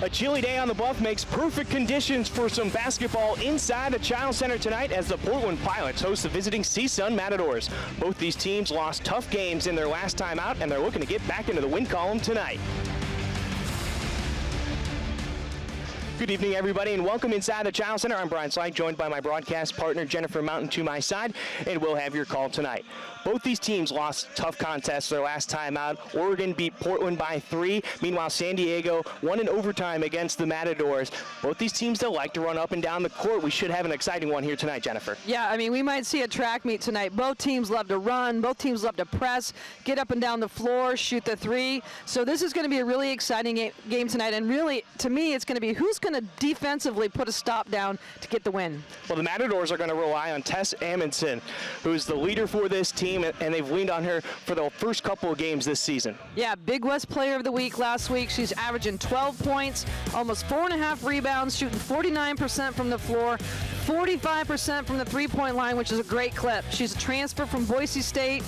A chilly day on the Bluff makes perfect conditions for some basketball inside the Child Center tonight as the Portland Pilots host the visiting CSUN Matadors. Both these teams lost tough games in their last time out, and they're looking to get back into the win column tonight. Good evening, everybody, and welcome inside the Child Center. I'm Brian Slide, joined by my broadcast partner, Jennifer Mountain, to my side, and we'll have your call tonight. Both these teams lost tough contests their last time out. Oregon beat Portland by 3. Meanwhile, San Diego won in overtime against the Matadors. Both these teams, though, like to run up and down the court. We should have an exciting one here tonight, Jennifer. Yeah, I mean, we might see a track meet tonight. Both teams love to run. Both teams love to press, get up and down the floor, shoot the three. So this is going to be a really exciting game tonight. And really, to me, it's going to be who's going to defensively put a stop down to get the win. Well, the Matadors are going to rely on Tess Amundsen, who's the leader for this team, and they've leaned on her for the first couple of games this season. Yeah, Big West Player of the Week last week. She's averaging 12 points, almost 4.5 rebounds, shooting 49% from the floor, 45% from the three-point line, which is a great clip. She's a transfer from Boise State.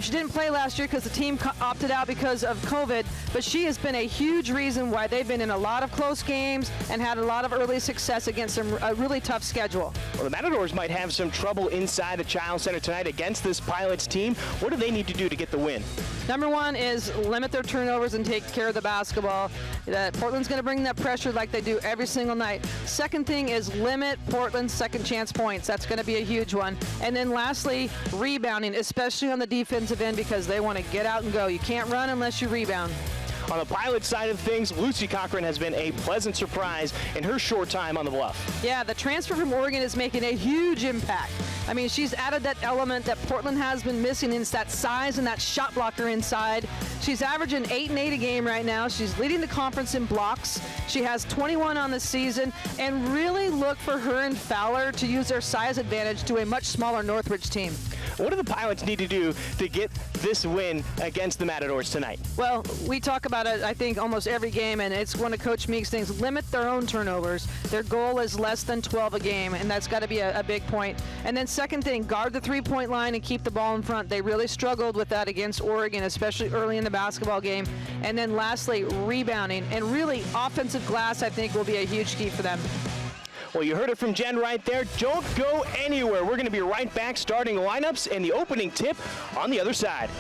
She didn't play last year because the team opted out because of COVID, but she has been a huge reason why they've been in a lot of close games and had a lot of early success against a really tough schedule. Well, the Matadors might have some trouble inside the Child Center tonight against this Pilots team. What do they need to do to get the win? Number one is limit their turnovers and take care of the basketball. Portland's going to bring that pressure like they do every single night. Second thing is limit Portland's second chance points. That's going to be a huge one. And then lastly, rebounding, especially on the defensive end, because they want to get out and go. You can't run unless you rebound. On the Pilot side of things, Lucy Cochran has been a pleasant surprise in her short time on the Bluff. Yeah, the transfer from Oregon is making a huge impact. I mean, she's added that element that Portland has been missing, and it's that size and that shot blocker inside. She's averaging 8 and 8 a game right now. She's leading the conference in blocks. She has 21 on the season, and really look for her and Fowler to use their size advantage to a much smaller Northridge team. What do the Pilots need to do to get this win against the Matadors tonight? Well, we talk about it, I think, almost every game, and it's one of Coach Meek's things. Limit their own turnovers. Their goal is less than 12 a game, and that's got to be a big point. And then second thing, guard the three-point line and keep the ball in front. They really struggled with that against Oregon, especially early in the basketball game. And then lastly, rebounding. And really, offensive glass, I think, will be a huge key for them. Well, you heard it from Jen right there. Don't go anywhere. We're going to be right back starting lineups and the opening tip on the other side.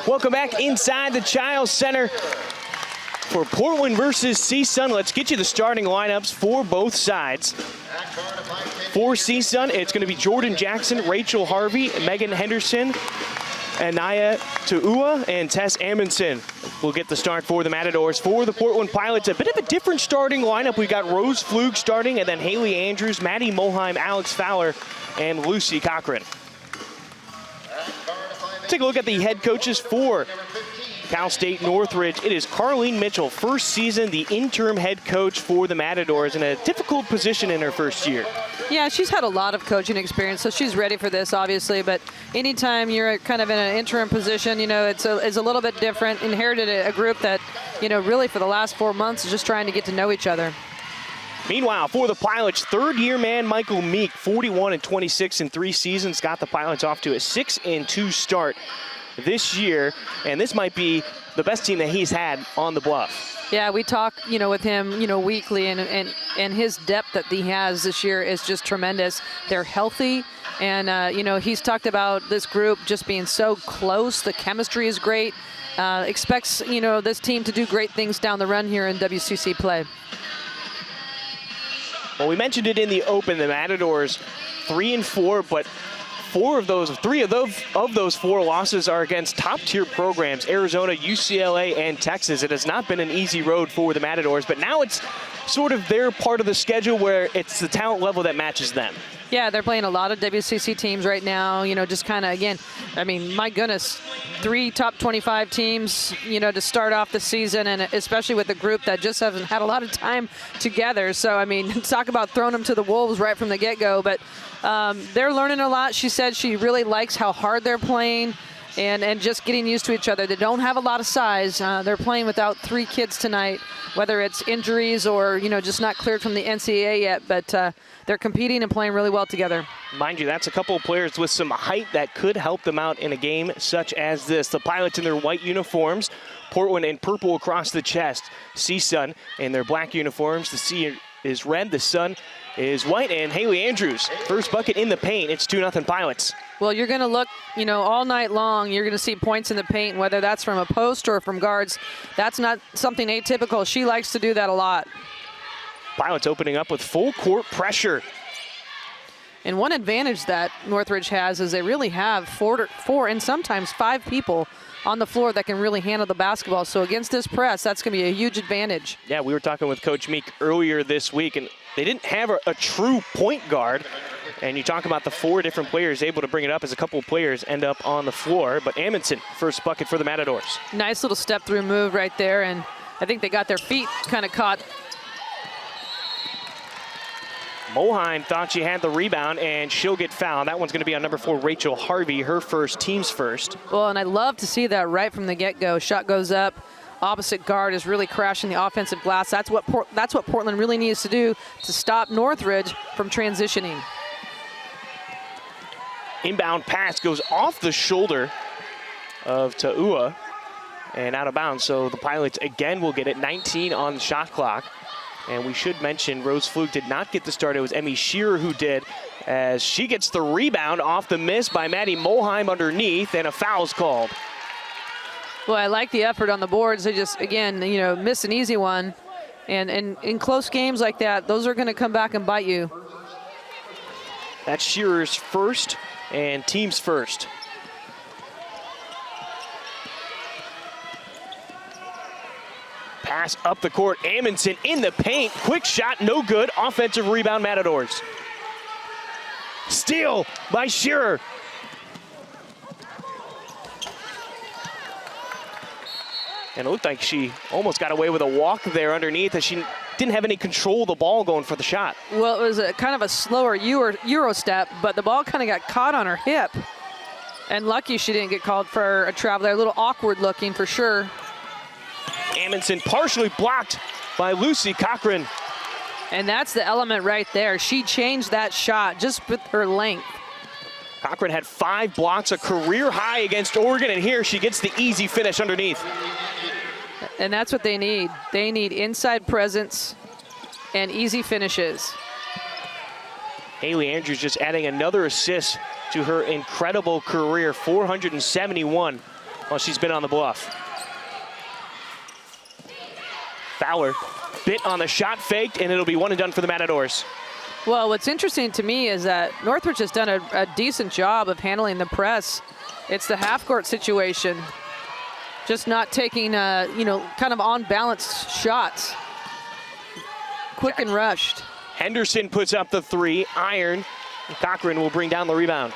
Welcome back inside the Child Center for Portland versus CSUN. Let's get you the starting lineups for both sides. For CSUN, it's going to be Jordan Jackson, Rachel Harvey, Megan Henderson, Anaya Tuua, and Tess Amundsen will get the start for the Matadors. For the Portland Pilots, a bit of a different starting lineup. We got Rose Flug starting, and then Haley Andrews, Maddie Molheim, Alex Fowler, and Lucy Cochran. Take a look at the head coaches for Cal State Northridge. It is Carlene Mitchell, first season, the interim head coach for the Matadors, in a difficult position in her first year. Yeah, she's had a lot of coaching experience, so she's ready for this, obviously. But anytime you're kind of in an interim position, you know, it's a little bit different. Inherited a group that, you know, really for the last 4 months is just trying to get to know each other. Meanwhile, for the Pilots, third-year man Michael Meek, 41 and 26 in 3 seasons, got the Pilots off to a 6-2 start this year, and this might be the best team that he's had on the Bluff. Yeah, we talk, you know, with him, you know, weekly, and his depth that he has this year is just tremendous. They're healthy, and you know, he's talked about this group just being so close. The chemistry is great. Expects, you know, this team to do great things down the run here in WCC play. Well, we mentioned it in the open, the Matadors 3-4, but Three of those 4 losses are against top-tier programs, Arizona, UCLA, and Texas. It has not been an easy road for the Matadors, but now it's sort of their part of the schedule where it's the talent level that matches them. Yeah, they're playing a lot of WCC teams right now, just kind of, again, I mean, my goodness, 3 top 25 teams, to start off the season, and especially with a group that just hasn't had a lot of time together. So, I mean, talk about throwing them to the wolves right from the get-go, but they're learning a lot. She said she really likes how hard they're playing and just getting used to each other. They don't have a lot of size. They're playing without 3 kids tonight, whether it's injuries or, just not cleared from the NCAA yet, but they're competing and playing really well together. Mind you, that's a couple of players with some height that could help them out in a game such as this. The Pilots in their white uniforms, Portland in purple across the chest. CSUN in their black uniforms. The C is red, the Sun is white, and Haley Andrews, first bucket in the paint. It's 2-0 Pilots. Well, you're going to look, all night long, you're going to see points in the paint, whether that's from a post or from guards. That's not something atypical. She likes to do that a lot. Pilots opening up with full court pressure. And one advantage that Northridge has is they really have four and sometimes 5 people on the floor that can really handle the basketball. So against this press, that's going to be a huge advantage. Yeah, we were talking with Coach Meek earlier this week, and they didn't have a true point guard. And you talk about the 4 different players able to bring it up as a couple of players end up on the floor. But Amundsen, first bucket for the Matadors. Nice little step-through move right there, and I think they got their feet kind of caught. Moheim thought she had the rebound, and she'll get fouled. That one's going to be on number 4, Rachel Harvey, her first, team's first. Well, and I love to see that right from the get-go. Shot goes up. Opposite guard is really crashing the offensive glass. That's what Portland really needs to do to stop Northridge from transitioning. Inbound pass goes off the shoulder of Ta'ua and out of bounds. So the Pilots again will get it. 19 on the shot clock. And we should mention Rose Fluke did not get the start. It was Emmy Shearer who did, as she gets the rebound off the miss by Maddie Moheim underneath, and a foul's called. Well, I like the effort on the boards. They just, again, miss an easy one. And in close games like that, those are going to come back and bite you. That's Shearer's first and team's first. Pass up the court, Amundsen in the paint, quick shot, no good, offensive rebound, Matadors. Steal by Shearer. And it looked like she almost got away with a walk there underneath, as she didn't have any control of the ball going for the shot. Well, it was a kind of a slower Euro step, but the ball kind of got caught on her hip. And lucky she didn't get called for a travel there. A little awkward looking for sure. Amundsen partially blocked by Lucy Cochran. And that's the element right there. She changed that shot just with her length. Cochran had 5 blocks, a career high against Oregon, and here she gets the easy finish underneath. And that's what they need. They need inside presence and easy finishes. Haley Andrews just adding another assist to her incredible career, 471 while she's been on the bluff. Fowler bit on the shot, faked, and it'll be one and done for the Matadors. Well, what's interesting to me is that Northridge has done a decent job of handling the press. It's the half-court situation. Just not taking, kind of on-balance shots. Quick and rushed. Henderson puts up the 3, iron. Cochran will bring down the rebound.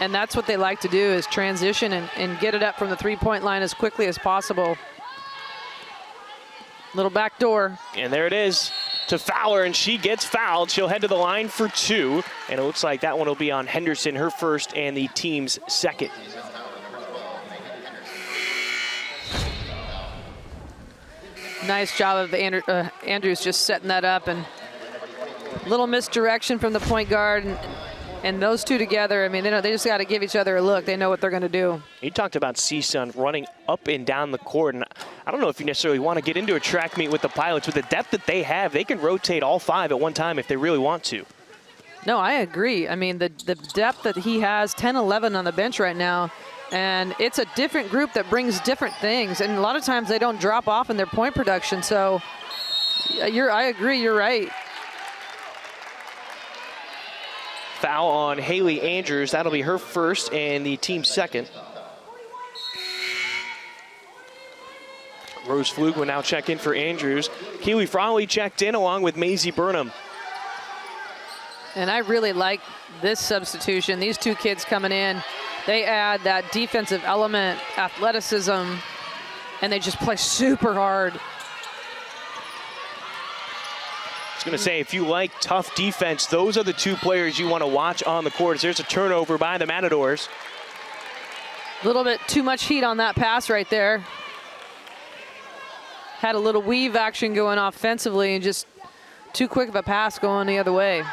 And that's what they like to do, is transition and get it up from the three-point line as quickly as possible. Little back door. And there it is to Fowler, and she gets fouled. She'll head to the line for 2, and it looks like that one will be on Henderson, her first and the team's second. Nice job of Andrews just setting that up, and a little misdirection from the point guard, and those two together, I mean, they just got to give each other a look. They know what they're going to do. You talked about CSUN running up and down the court, and I don't know if you necessarily want to get into a track meet with the Pilots. With the depth that they have, they can rotate all 5 at one time if they really want to. No, I agree. I mean, the depth that he has, 10, 11 on the bench right now, and it's a different group that brings different things, and a lot of times they don't drop off in their point production, so I agree, you're right. foul on Haley Andrews. That'll be her first and the team's second. Rose Flug will now check in for Andrews. Keely Frawley checked in along with Maisie Burnham. And I really like this substitution. These two kids coming in, they add that defensive element, athleticism, and they just play super hard. I was going to say, if you like tough defense, those are the two players you want to watch on the court. There's a turnover by the Matadors. A little bit too much heat on that pass right there. Had a little weave action going offensively and just too quick of a pass going the other way.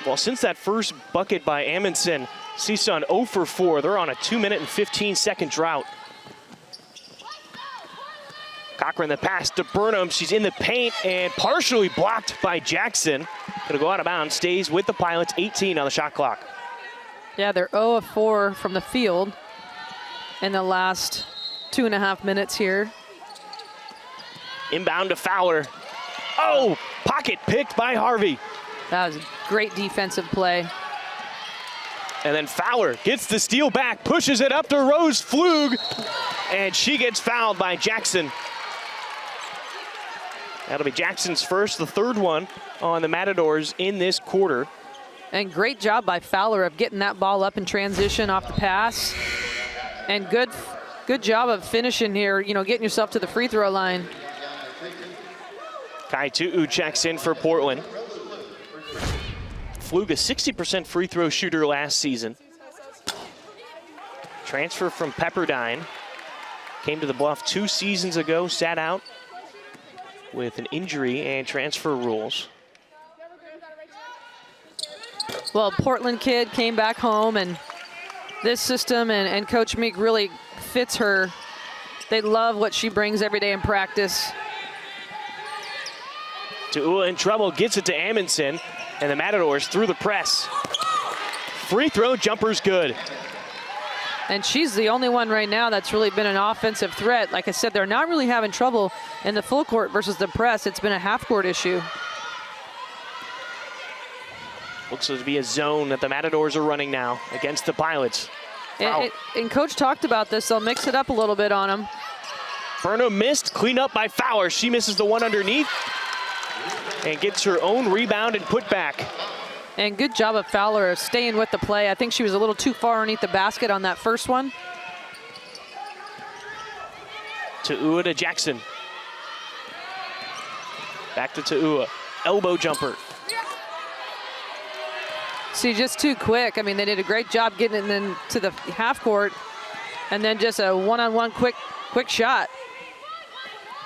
Well, since that first bucket by Amundsen, CSUN 0 for 4. They're on a 2-minute and 15-second drought. Cochran the pass to Burnham. She's in the paint and partially blocked by Jackson. Gonna go out of bounds, stays with the Pilots, 18 on the shot clock. Yeah, they're 0 of 4 from the field in the last 2.5 minutes here. Inbound to Fowler. Oh, pocket picked by Harvey. That was a great defensive play. And then Fowler gets the steal back, pushes it up to Rose Flug, and she gets fouled by Jackson. That'll be Jackson's first, the third one on the Matadors in this quarter. And great job by Fowler of getting that ball up in transition off the pass. And good job of finishing here, you know, getting yourself to the free throw line. Kai Tu'u checks in for Portland. Flug, a 60% free throw shooter last season. Transfer from Pepperdine. Came to the Bluff 2 seasons ago, sat out with an injury and transfer rules. Well, Portland kid came back home, and this system and Coach Meek really fits her. They love what she brings every day in practice. Tu'ua in trouble, gets it to Amundsen, and the Matadors through the press. Free throw jumper's good. And she's the only one right now that's really been an offensive threat. Like I said, they're not really having trouble in the full court versus the press. It's been a half court issue. Looks to be a zone that the Matadors are running now against the Pilots. And Coach talked about this. They'll mix it up a little bit on them. Burnham missed, clean up by Fowler. She misses the one underneath and gets her own rebound and put back. And good job of Fowler staying with the play. I think she was a little too far underneath the basket on that first one. Tu'ua to Jackson. Back to Tu'ua. Elbow jumper. See, just too quick. I mean, they did a great job getting it into the half court, and then just a one-on-one quick shot.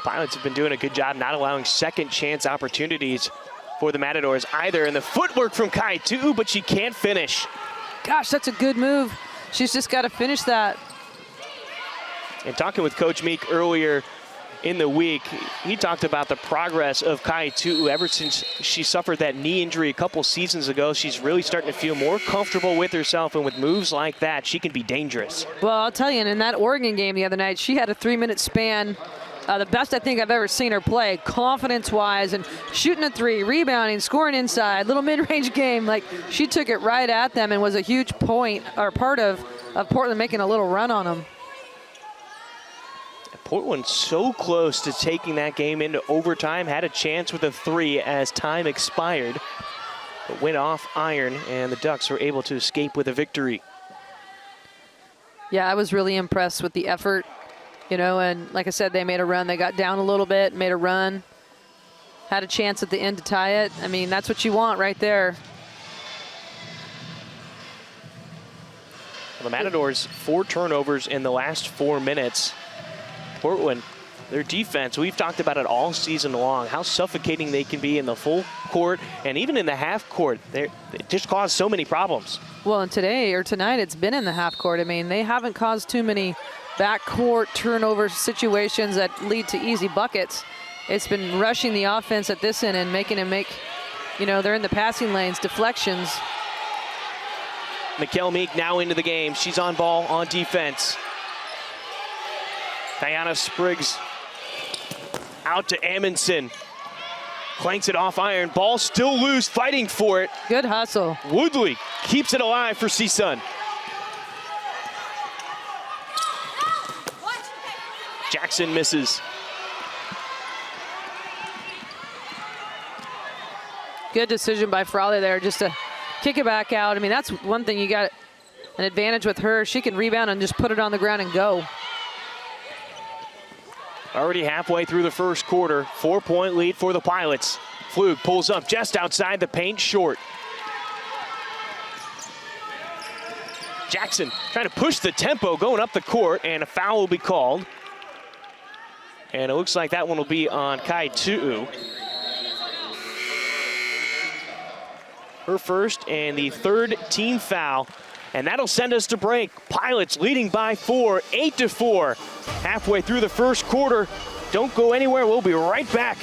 Pilots have been doing a good job not allowing second chance opportunities for the Matadors either. And the footwork from Kai Tu'u, but she can't finish. Gosh, that's a good move. She's just got to finish that. And talking with Coach Meek earlier in the week, he talked about the progress of Kai Tu'u ever since she suffered that knee injury a couple seasons ago. She's really starting to feel more comfortable with herself, and with moves like that, she can be dangerous. Well, I'll tell you, and in that Oregon game the other night, she had a 3-minute span. The best I think I've ever seen her play, confidence-wise, and shooting a three, rebounding, scoring inside, little mid-range game. Like, she took it right at them and was a huge point or part of Portland making a little run on them. Portland so close to taking that game into overtime, had a chance with a three as time expired, but went off iron, and the Ducks were able to escape with a victory. Yeah, I was really impressed with the effort. You know, and like I said, they made a run. They got down a little bit, made a run, had a chance at the end to tie it. I mean, that's what you want right there. Well, the Matadors, 4 turnovers in the last 4 minutes. Portland, their defense, we've talked about it all season long, how suffocating they can be in the full court and even in the half court. They just cause so many problems. Well, and tonight, it's been in the half court. I mean, they haven't caused too many backcourt turnover situations that lead to easy buckets. It's been rushing the offense at this end and making them make, you know, they're in the passing lanes, deflections. Mikkel Meek now into the game. She's on ball on defense. Diana Spriggs out to Amundsen. Clanks it off iron. Ball still loose, fighting for it. Good hustle. Woodley keeps it alive for CSUN. Jackson misses. Good decision by Frawley there just to kick it back out. I mean, that's one thing you got an advantage with her. She can rebound and just put it on the ground and go. Already halfway through the first quarter, 4-point lead for the Pilots. Flug pulls up just outside the paint, short. Jackson trying to push the tempo going up the court, and a foul will be called. And it looks like that one will be on Kai Tu'u. Her first and the third team foul. And that'll send us to break. Pilots leading by 4, 8-4. Halfway through the first quarter. Don't go anywhere, we'll be right back.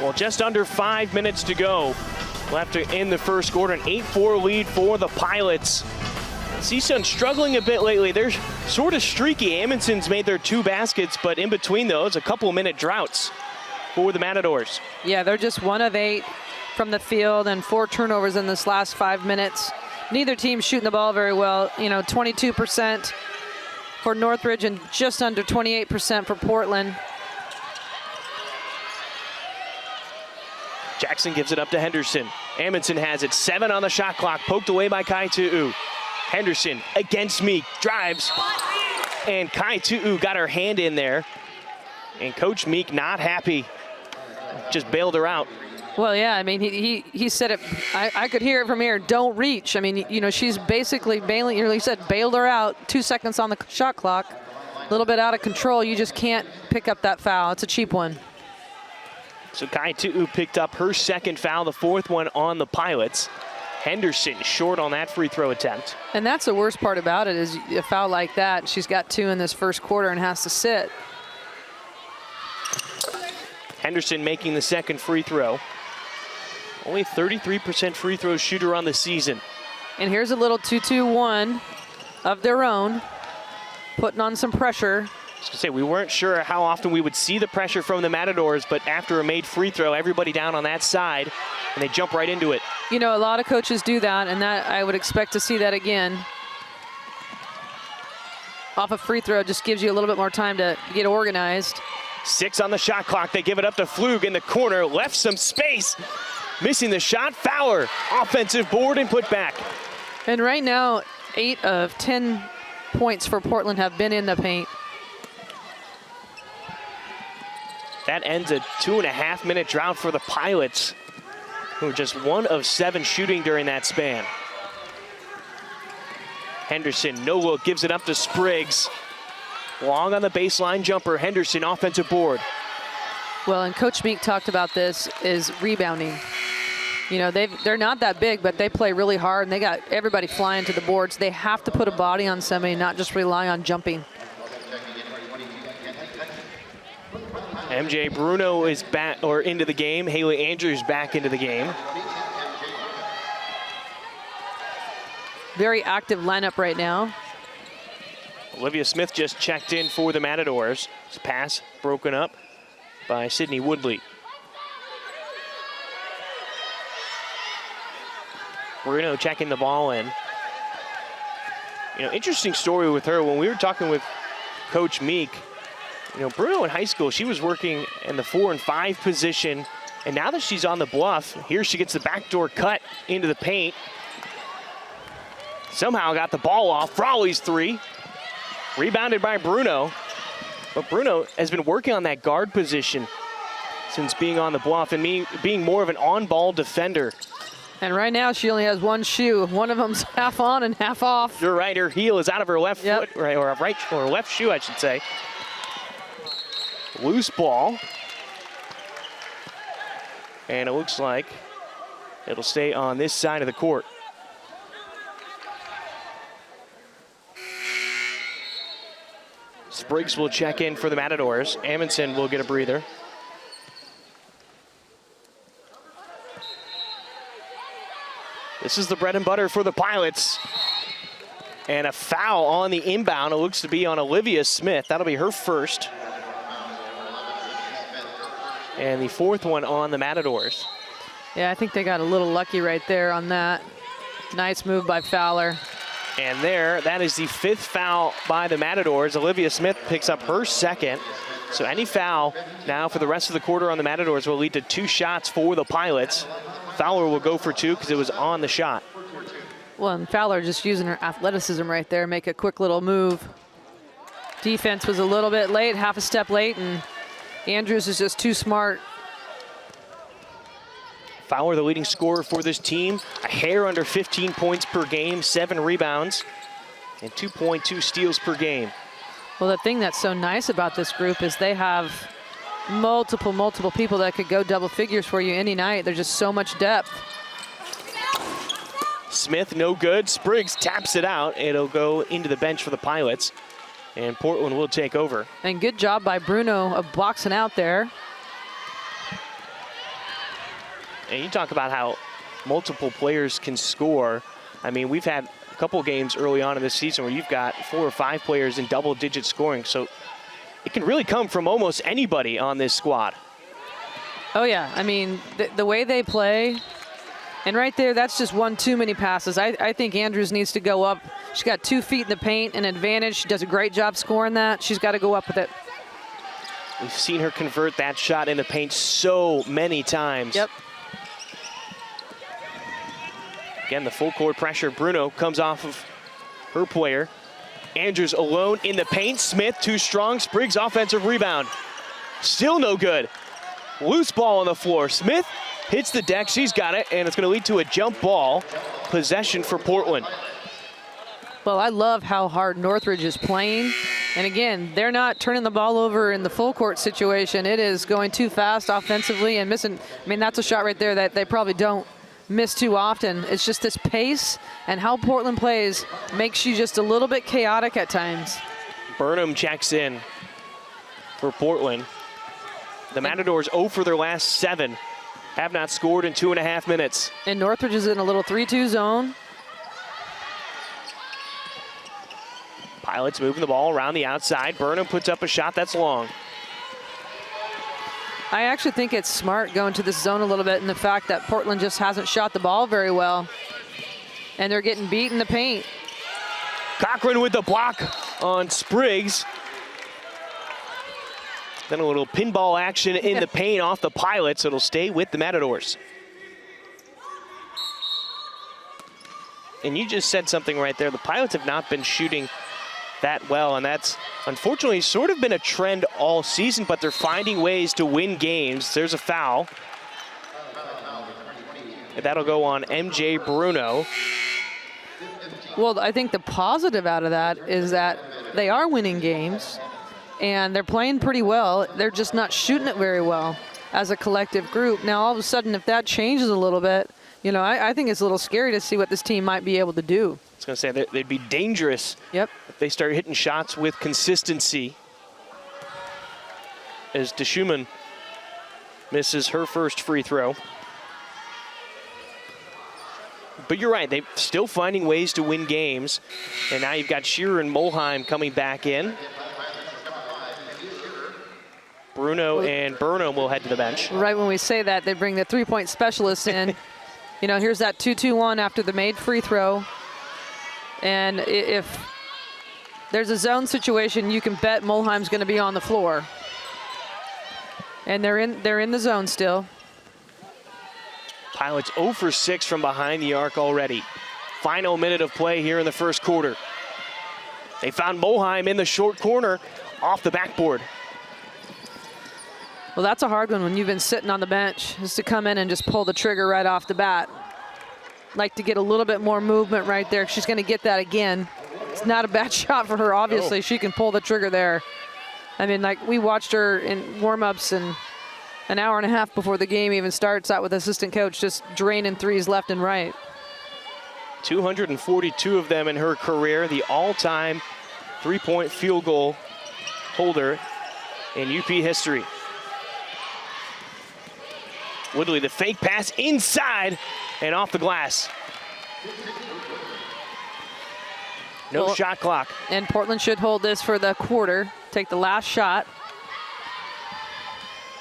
Well, just under 5 minutes to go left to end the first quarter. An 8-4 lead for the Pilots. CSUN struggling a bit lately. They're sort of streaky. Amundsen's made their 2 baskets, but in between those, a couple-minute droughts for the Matadors. Yeah, they're just 1 of 8 from the field and 4 turnovers in this last 5 minutes. Neither team shooting the ball very well. You know, 22% for Northridge and just under 28% for Portland. Jackson gives it up to Henderson. Amundsen has it. 7 on the shot clock. Poked away by Kai Tu'u. Henderson against Meek. Drives. And Kai Tu'u got her hand in there. And Coach Meek not happy. Just bailed her out. Well, yeah, I mean, he said it. I could hear it from here. Don't reach. I mean, you know, she's basically bailing, he said, bailed her out. 2 seconds on the shot clock. A little bit out of control. You just can't pick up that foul. It's a cheap one. So Kai Tu'u picked up her second foul, the 4th one on the Pilots. Henderson short on that free throw attempt. And that's the worst part about it is a foul like that. She's got 2 in this first quarter and has to sit. Henderson making the second free throw. Only 33% free throw shooter on the season. And here's a little 2-2-1 of their own, putting on some pressure. I was gonna say, we weren't sure how often we would see the pressure from the Matadors, but after a made free throw, everybody down on that side, and they jump right into it. You know, a lot of coaches do that, and that I would expect to see that again. Off a free throw just gives you a little bit more time to get organized. 6 on the shot clock. They give it up to Flug in the corner, left some space. Missing the shot, Fowler. Offensive board and put back. And right now, 8 of 10 points for Portland have been in the paint. That ends a 2.5-minute drought for the Pilots, who are just 1 of 7 shooting during that span. Henderson, no look, gives it up to Spriggs. Long on the baseline jumper, Henderson offensive board. Well, and Coach Meek talked about this, is rebounding. You know, they're not that big, but they play really hard, and they got everybody flying to the boards. They have to put a body on somebody, not just rely on jumping. MJ Bruno is back or into the game. Haley Andrews back into the game. Very active lineup right now. Olivia Smith just checked in for the Matadors. This pass broken up by Sydney Woodley. Bruno checking the ball in. You know, interesting story with her. When we were talking with Coach Meek, you know, Bruno in high school, she was working in the 4 and 5 position. And now that she's on the bluff, here she gets the backdoor cut into the paint. Somehow got the ball off. Frawley's three. Rebounded by Bruno. But Bruno has been working on that guard position since being on the bluff and being more of an on-ball defender. And right now she only has one shoe. One of them's half on and half off. You're right, her heel is out of her left foot, right, or left shoe, I should say. Loose ball. And it looks like it'll stay on this side of the court. Spriggs will check in for the Matadors. Amundsen will get a breather. This is the bread and butter for the Pilots. And a foul on the inbound. It looks to be on Olivia Smith. That'll be her first. And the fourth one on the Matadors. Yeah, I think they got a little lucky right there on that. Nice move by Fowler. And there, that is the 5th foul by the Matadors. Olivia Smith picks up her second. So any foul now for the rest of the quarter on the Matadors will lead to 2 shots for the Pilots. Fowler will go for 2 because it was on the shot. Well, and Fowler just using her athleticism right there, make a quick little move. Defense was a little bit late, half a step late, and Andrews is just too smart. Fowler, the leading scorer for this team, a hair under 15 points per game, 7 rebounds, and 2.2 steals per game. Well, the thing that's so nice about this group is they have multiple people that could go double figures for you any night. There's just so much depth. Smith, no good. Spriggs taps it out. It'll go into the bench for the Pilots, and Portland will take over. And good job by Bruno of boxing out there. And you talk about how multiple players can score. I mean, we've had a couple games early on in this season where you've got 4 or 5 players in double-digit scoring. So it can really come from almost anybody on this squad. Oh, yeah. I mean, the way they play, and right there, that's just one too many passes. I think Andrews needs to go up. She's got 2 feet in the paint, an advantage. She does a great job scoring that. She's got to go up with it. We've seen her convert that shot in the paint so many times. Yep. Again, the full court pressure. Bruno comes off of her player. Andrews alone in the paint. Smith too strong. Spriggs offensive rebound. Still no good. Loose ball on the floor. Smith hits the deck. She's got it, and it's going to lead to a jump ball possession for Portland. Well, I love how hard Northridge is playing. And again, they're not turning the ball over in the full court situation. It is going too fast offensively and missing. I mean, that's a shot right there that they probably don't miss too often. It's just this pace and how Portland plays makes you just a little bit chaotic at times. Burnham checks in for Portland. The Matadors 0 for their last 7. Have not scored in 2.5 minutes. And Northridge is in a little 3-2 zone. Pilots moving the ball around the outside. Burnham puts up a shot that's long. I actually think it's smart going to this zone a little bit, and the fact that Portland just hasn't shot the ball very well. And they're getting beat in the paint. Cochran with the block on Spriggs. Then a little pinball action in the paint off the Pilots. It'll stay with the Matadors. And you just said something right there. The Pilots have not been shooting that well, and that's unfortunately sort of been a trend all season, but they're finding ways to win games. There's a foul. And that'll go on MJ Bruno. Well, I think the positive out of that is that they are winning games. and they're playing pretty well. They're just not shooting it very well as a collective group. Now, all of a sudden, if that changes a little bit, you know, I think it's a little scary to see what this team might be able to do. I was going to say they'd be dangerous if they start hitting shots with consistency. As DeSchumann misses her first free throw. But you're right, they're still finding ways to win games. And now you've got Shearer and Molheim coming back in. Bruno and Burnham will head to the bench. Right when we say that, they bring the three-point specialist in. You know, here's that 2-2-1 after the made free throw. And if there's a zone situation, you can bet Molheim's going to be on the floor. And they're in the zone still. Pilots 0 for 6 from behind the arc already. Final minute of play here in the first quarter. They found Molheim in the short corner off the backboard. Well, that's a hard one when you've been sitting on the bench, is to come in and just pull the trigger right off the bat. Like to get a little bit more movement right there. She's going to get that again. It's not a bad shot for her, obviously. No. She can pull the trigger there. I mean, like, we watched her in warm-ups and an hour and a half before the game even starts out with assistant coach just draining threes left and right. 242 of them in her career, the all-time three-point field goal holder in UP history. Woodley, the fake pass inside and off the glass. No shot clock. And Portland should hold this for the quarter. Take the last shot.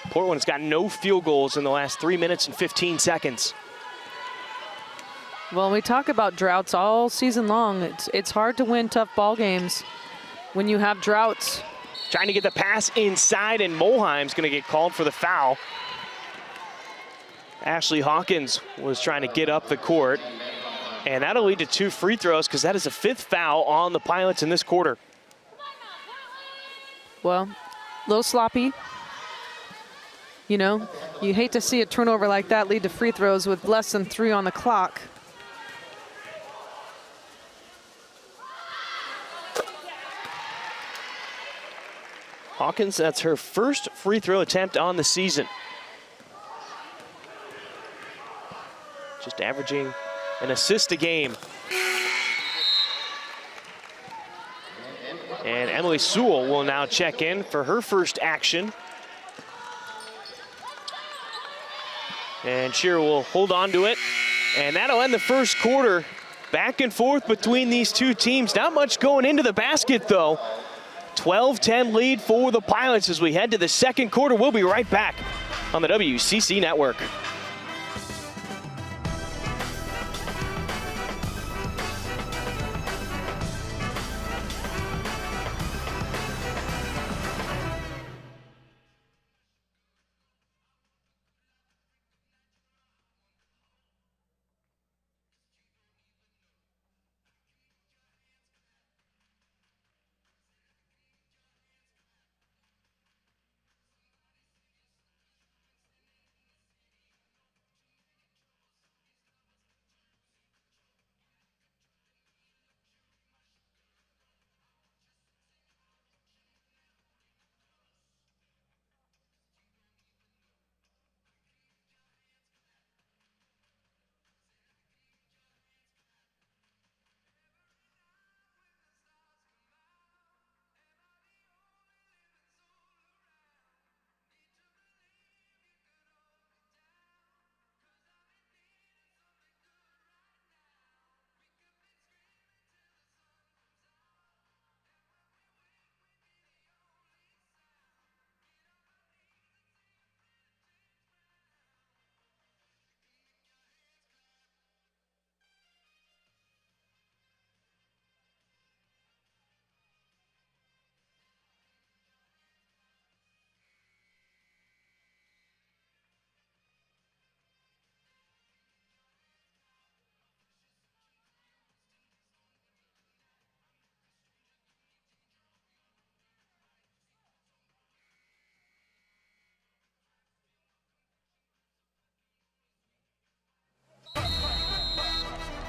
Portland's got no field goals in the last 3 minutes and 15 seconds. Well, we talk about droughts all season long. It's hard to win tough ball games when you have droughts. Trying to get the pass inside, and Molheim's going to get called for the foul. Ashley Hawkins was trying to get up the court. And that'll lead to 2 free throws because that is a 5th foul on the Pilots in this quarter. Well, a little sloppy. You know, you hate to see a turnover like that lead to free throws with less than 3 on the clock. Hawkins, that's her first free throw attempt on the season. Just averaging an assist a game. And Emily Sewell will now check in for her first action. And Shearer will hold on to it. And that'll end the first quarter. Back and forth between these two teams. Not much going into the basket, though. 12-10 lead for the Pilots as we head to the second quarter. We'll be right back on the WCC Network.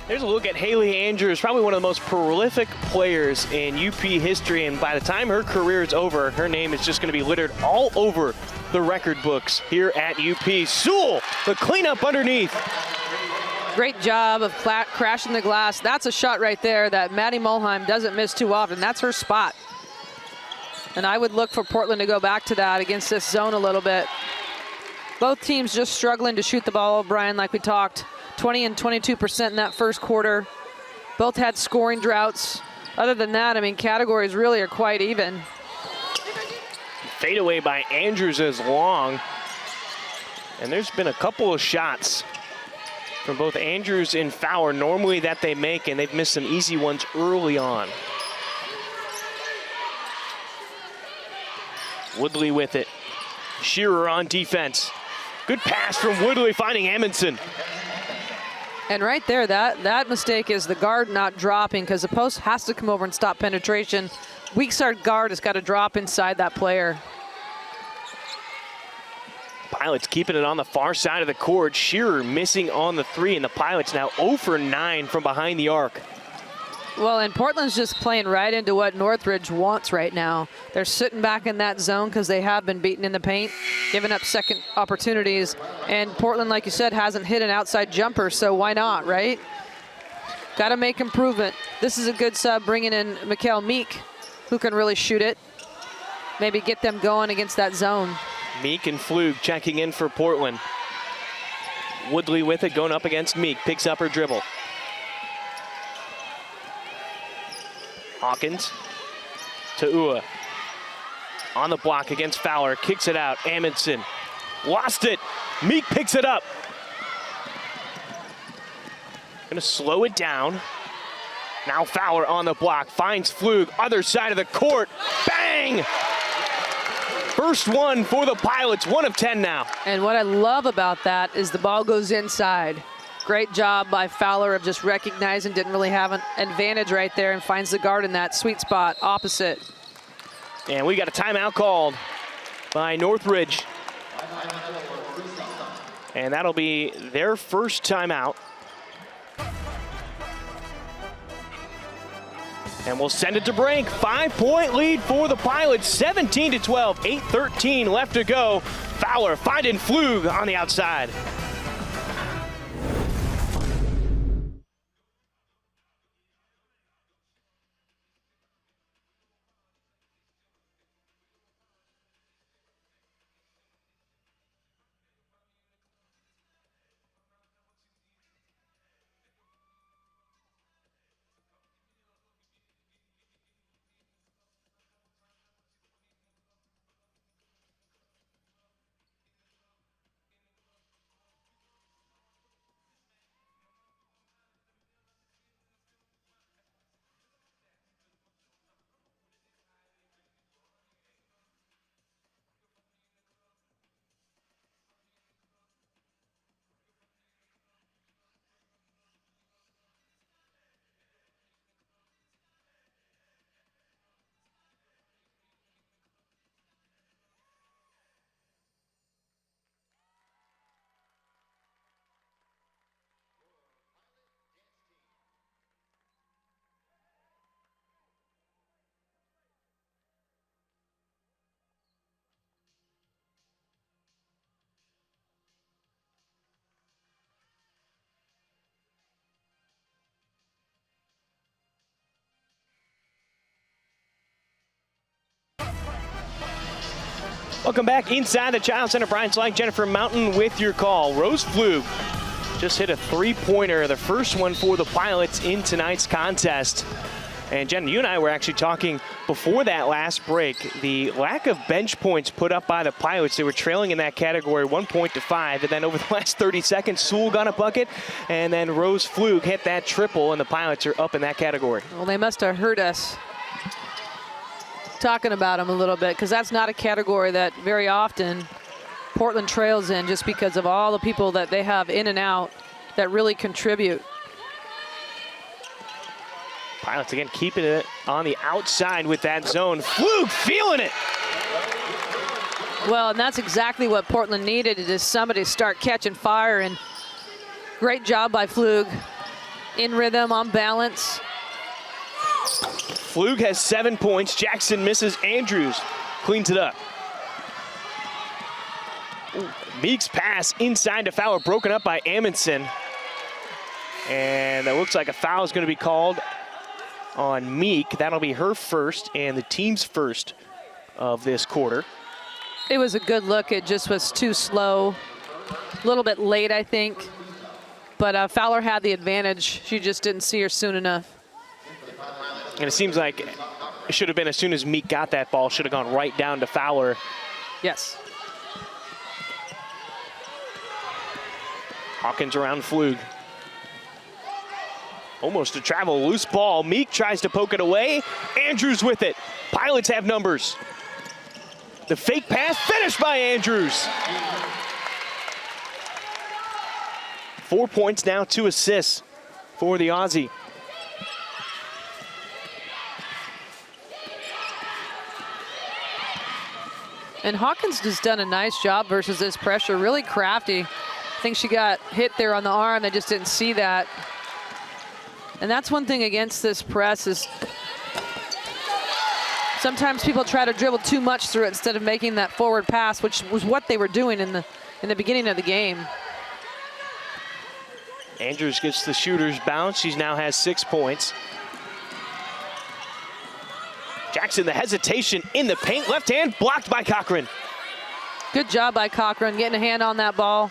There's a look at Haley Andrews, probably one of the most prolific players in UP history, and by the time her career is over, her name is just going to be littered all over the record books here at UP. Sewell, the cleanup underneath. Great job of crashing the glass. That's a shot right there that Maddie Mulheim doesn't miss too often. That's her spot. And I would look for Portland to go back to that against this zone a little bit. Both teams just struggling to shoot the ball, Brian, like we talked. 20 and 22% in that first quarter. Both had scoring droughts. Other than that, I mean, categories really are quite even. Fadeaway by Andrews is long. And there's been a couple of shots from both Andrews and Fowler normally that they make, and they've missed some easy ones early on. Woodley with it. Shearer on defense. Good pass from Woodley finding Amundsen. And right there, that mistake is the guard not dropping, because the post has to come over and stop penetration. Weak side guard has got to drop inside that player. Pilots keeping it on the far side of the court. Shearer missing on the three, and the Pilots now 0 for 9 from behind the arc. Well, and Portland's just playing right into what Northridge wants right now. They're sitting back in that zone because they have been beaten in the paint, giving up second opportunities. And Portland, like you said, hasn't hit an outside jumper, so why not, right? Got to make improvement. This is a good sub, bringing in Mikkel Meek, who can really shoot it. Maybe get them going against that zone. Meek and Flug checking in for Portland. Woodley with it, going up against Meek, picks up her dribble. Hawkins to Ua. On the block against Fowler, kicks it out. Amundsen lost it. Meek picks it up. Gonna slow it down. Now Fowler on the block, finds Flug, other side of the court. Bang! First one for the Pilots, 1 of 10 now. And what I love about that is the ball goes inside. Great job by Fowler of just recognizing, didn't really have an advantage right there, and finds the guard in that sweet spot opposite. And we got a timeout called by Northridge. And that'll be their first timeout. And we'll send it to break. 5-point lead for the Pilots, 17-12, 8:13 left to go. Fowler finding Flug on the outside. Welcome back inside the Child Center. Brian Slack, Jennifer Mountain with your call. Rose Flug just hit a three-pointer, the first one for the Pilots in tonight's contest. And Jen, you and I were actually talking before that last break, the lack of bench points put up by the Pilots. They were trailing in that category 1 point to 5, and then over the last 30 seconds, Sewell got a bucket, and then Rose Flug hit that triple, and the Pilots are up in that category. Well, they must have heard us talking about them a little bit, because that's not a category that very often Portland trails in, just because of all the people that they have in and out that really contribute. Pilots again keeping it on the outside with that zone. Flug feeling it. Well, and that's exactly what Portland needed, is somebody start catching fire, and great job by Flug. in rhythm, on balance. Flug has 7 points. Jackson misses. Andrews cleans it up. Meek's pass inside to Fowler, broken up by Amundsen. And that looks like a foul is going to be called on Meek. That'll be her first and the team's first of this quarter. It was a good look. It just was too slow. A little bit late, I think. But Fowler had the advantage. She just didn't see her soon enough. And it seems like it should have been as soon as Meek got that ball, should have gone right down to Fowler. Yes. Hawkins around Flug. Almost a travel, loose ball. Meek tries to poke it away. Andrews with it. Pilots have numbers. The fake pass finished by Andrews. 4 points now, 2 assists for the Aussie. And Hawkins has done a nice job versus this pressure, really crafty. I think she got hit there on the arm. They just didn't see that. And that's one thing against this press is sometimes people try to dribble too much through it instead of making that forward pass, which was what they were doing in the beginning of the game. Andrews gets the shooter's bounce. She now has 6 points. Jackson, the hesitation in the paint. Left hand blocked by Cochran. Good job by Cochran getting a hand on that ball.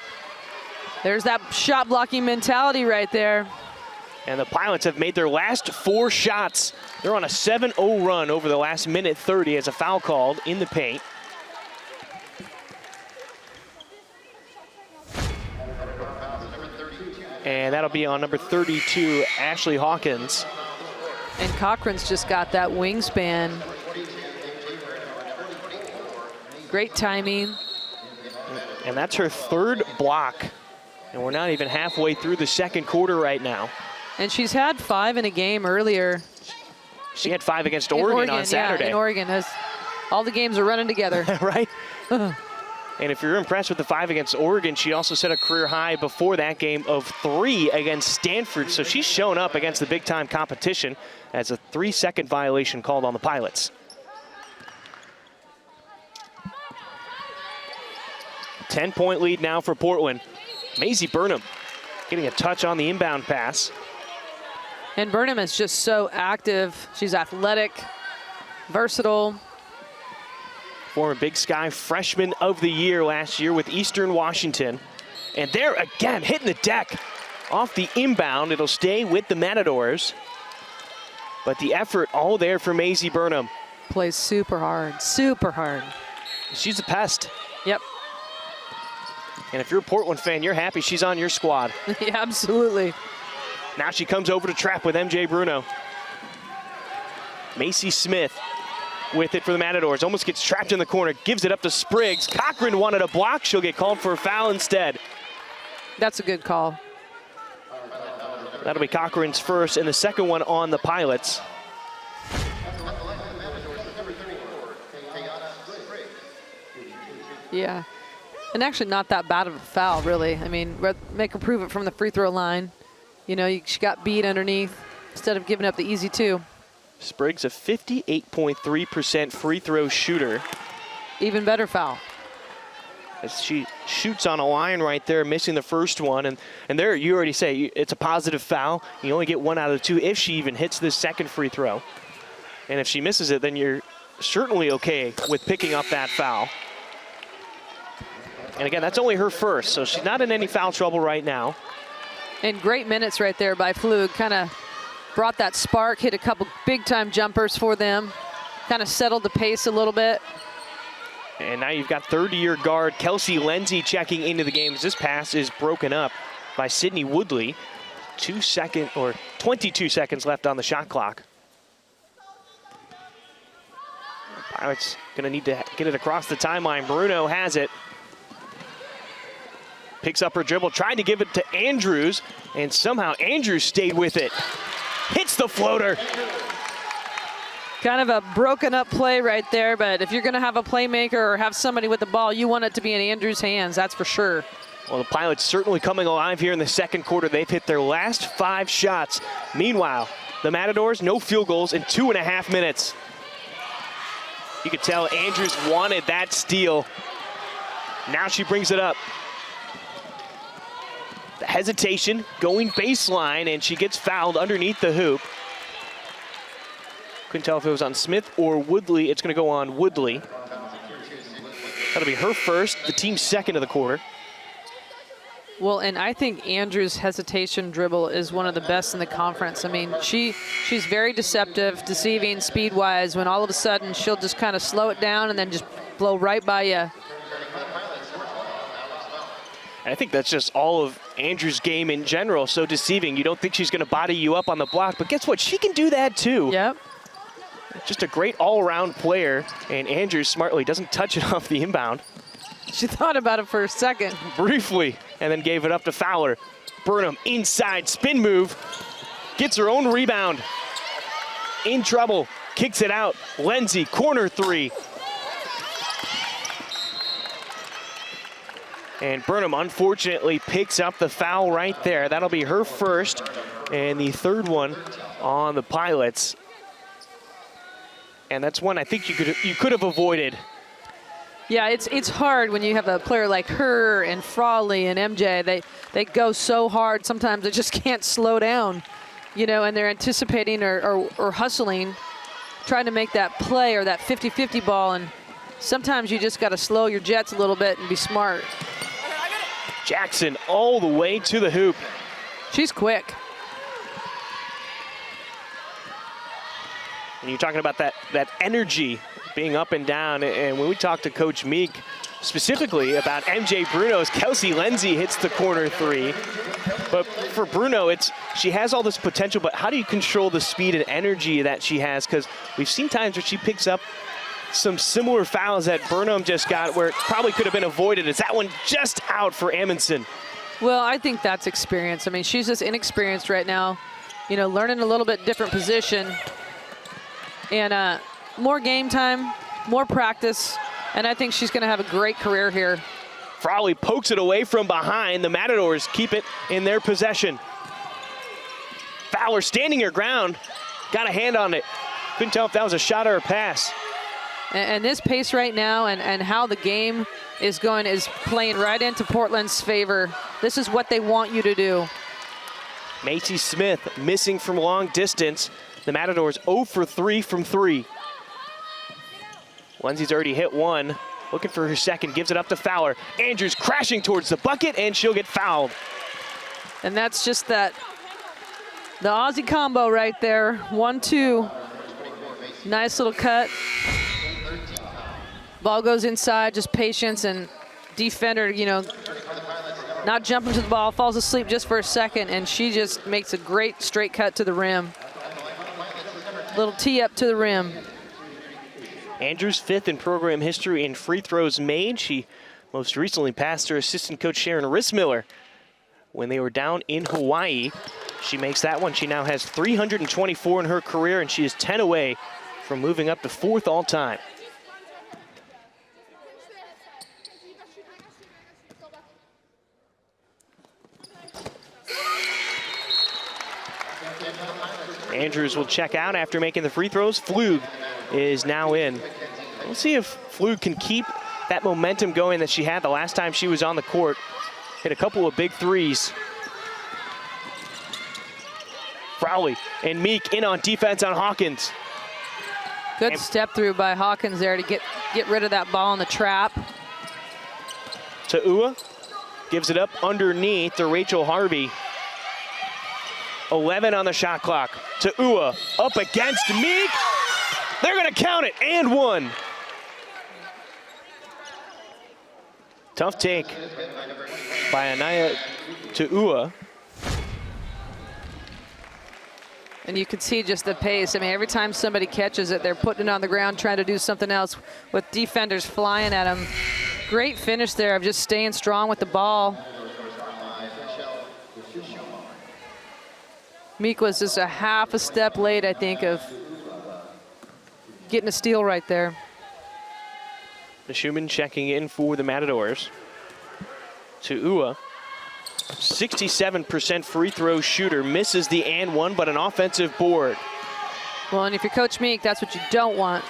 There's that shot blocking mentality right there. And the Pilots have made their last 4 shots. They're on a 7-0 run over the last minute 30 as a foul called in the paint. And that'll be on number 32, Ashley Hawkins. And Cochran's just got that wingspan. Great timing. And that's her 3rd block. And we're not even halfway through the second quarter right now. And she's had 5 in a game earlier. She had 5 against Oregon on Saturday. Yeah, in Oregon. All the games are running together. Right? And if you're impressed with the 5 against Oregon, she also set a career high before that game of 3 against Stanford. So she's shown up against the big-time competition as a 3-second violation called on the Pilots. 10-point lead now for Portland. Maisie Burnham getting a touch on the inbound pass. And Burnham is just so active. She's athletic, versatile. Former Big Sky Freshman of the Year last year with Eastern Washington. And there again, hitting the deck off the inbound. It'll stay with the Matadors. But the effort all there for Maisie Burnham. Plays super hard, super hard. She's a pest. Yep. And if you're a Portland fan, you're happy she's on your squad. Yeah, absolutely. Now she comes over to trap with MJ Bruno. Macy Smith with it for the Matadors. Almost gets trapped in the corner, gives it up to Spriggs. Cochran wanted a block. She'll get called for a foul instead. That's a good call. That'll be Cochran's first and the second one on the Pilots. Yeah. And actually not that bad of a foul, really. I mean, make her prove it from the free throw line. You know, she got beat underneath instead of giving up the easy 2. Spriggs, a 58.3% free throw shooter. Even better foul. As she shoots on a line right there, missing the first one. And there, you already say it's a positive foul. You only get 1 out of 2 if she even hits this second free throw. And if she misses it, then you're certainly okay with picking up that foul. And again, that's only her first, so she's not in any foul trouble right now. And great minutes right there by Flug. Kind of brought that spark, hit a couple big-time jumpers for them. Kind of settled the pace a little bit. And now you've got 30-year guard Kelsey Lindsay checking into the game as this pass is broken up by Sydney Woodley. 22 seconds left on the shot clock. Pirates gonna need to get it across the timeline. Bruno has it. Picks up her dribble, tried to give it to Andrews, and somehow Andrews stayed with it. Hits the floater. Kind of a broken up play right there, but if you're gonna have a playmaker or have somebody with the ball, you want it to be in Andrews' hands, that's for sure. Well, the Pilots certainly coming alive here in the second quarter. They've hit their last 5 shots. Meanwhile, the Matadors, no field goals in 2.5 minutes. You could tell Andrews wanted that steal. Now she brings it up. The hesitation, going baseline, and she gets fouled underneath the hoop. Couldn't tell if it was on Smith or Woodley. It's going to go on Woodley. That'll be her first, the team's second of the quarter. Well, and I think Andrews' hesitation dribble is one of the best in the conference. I mean, she's very deceptive, deceiving speed-wise, when all of a sudden she'll just kind of slow it down and then just blow right by you. And I think that's just all of Andrews' game in general, so deceiving. You don't think she's going to body you up on the block, but guess what? She can do that too. Yep. Just a great all-around player, and Andrews smartly doesn't touch it off the inbound. She thought about it for a second. Briefly, and then gave it up to Fowler. Burnham inside, spin move, gets her own rebound. In trouble, kicks it out. Lindsay, corner 3. And Burnham, unfortunately, picks up the foul right there. That'll be her first, and the third one on the Pilots. And that's one I think you could have avoided. Yeah, it's hard when you have a player like her and Frawley and MJ. They go so hard, sometimes they just can't slow down, you know, and they're anticipating or hustling, trying to make that play or that 50-50 ball, and sometimes you just got to slow your jets a little bit and be smart. Jackson all the way to the hoop. She's quick. And you're talking about that energy being up and down, and when we talked to Coach Meek specifically about MJ Bruno's, Kelsey Lindsay hits the corner 3. But for Bruno, she has all this potential, but how do you control the speed and energy that she has? Because we've seen times where she picks up some similar fouls that Burnham just got where it probably could have been avoided. Is that one just out for Amundsen? Well, I think that's experience. I mean, she's just inexperienced right now, you know, learning a little bit different position. And more game time, more practice, and I think she's going to have a great career here. Frawley pokes it away from behind. The Matadors keep it in their possession. Fowler standing her ground, got a hand on it. Couldn't tell if that was a shot or a pass. And this pace right now and how the game is going is playing right into Portland's favor. This is what they want you to do. Macy Smith missing from long distance. The Matadors 0 for 3 from 3. Lindsay's already hit one. Looking for her second, gives it up to Fowler. Andrews crashing towards the bucket, and she'll get fouled. And that's just the Aussie combo right there. 1-2. Nice little cut. Ball goes inside, just patience, and defender, you know, not jumping to the ball, falls asleep just for a second, and she just makes a great straight cut to the rim. Little tee up to the rim. Andrews 5th in program history in free throws made. She most recently passed her assistant coach Sharon Rissmiller when they were down in Hawaii. She makes that one. She now has 324 in her career, and she is 10 away from moving up to 4th all time. Andrews will check out after making the free throws. Flug is now in. We'll see if Flug can keep that momentum going that she had the last time she was on the court. Hit a couple of big threes. Frawley and Meek in on defense on Hawkins. Good step through by Hawkins there to get rid of that ball in the trap. Ta'ua gives it up underneath to Rachel Harvey. 11 on the shot clock. Ta'ua up against Meek. They're going to count it, and one. Tough take by Anaya Ta'ua. And you can see just the pace. I mean, every time somebody catches it, they're putting it on the ground, trying to do something else with defenders flying at them. Great finish there of just staying strong with the ball. Meek was just a half a step late, I think, of getting a steal right there. The Schumann checking in for the Matadors. to Ua. 67% free throw shooter, misses the and one, but an offensive board. Well, and if you're Coach Meek, that's what you don't want.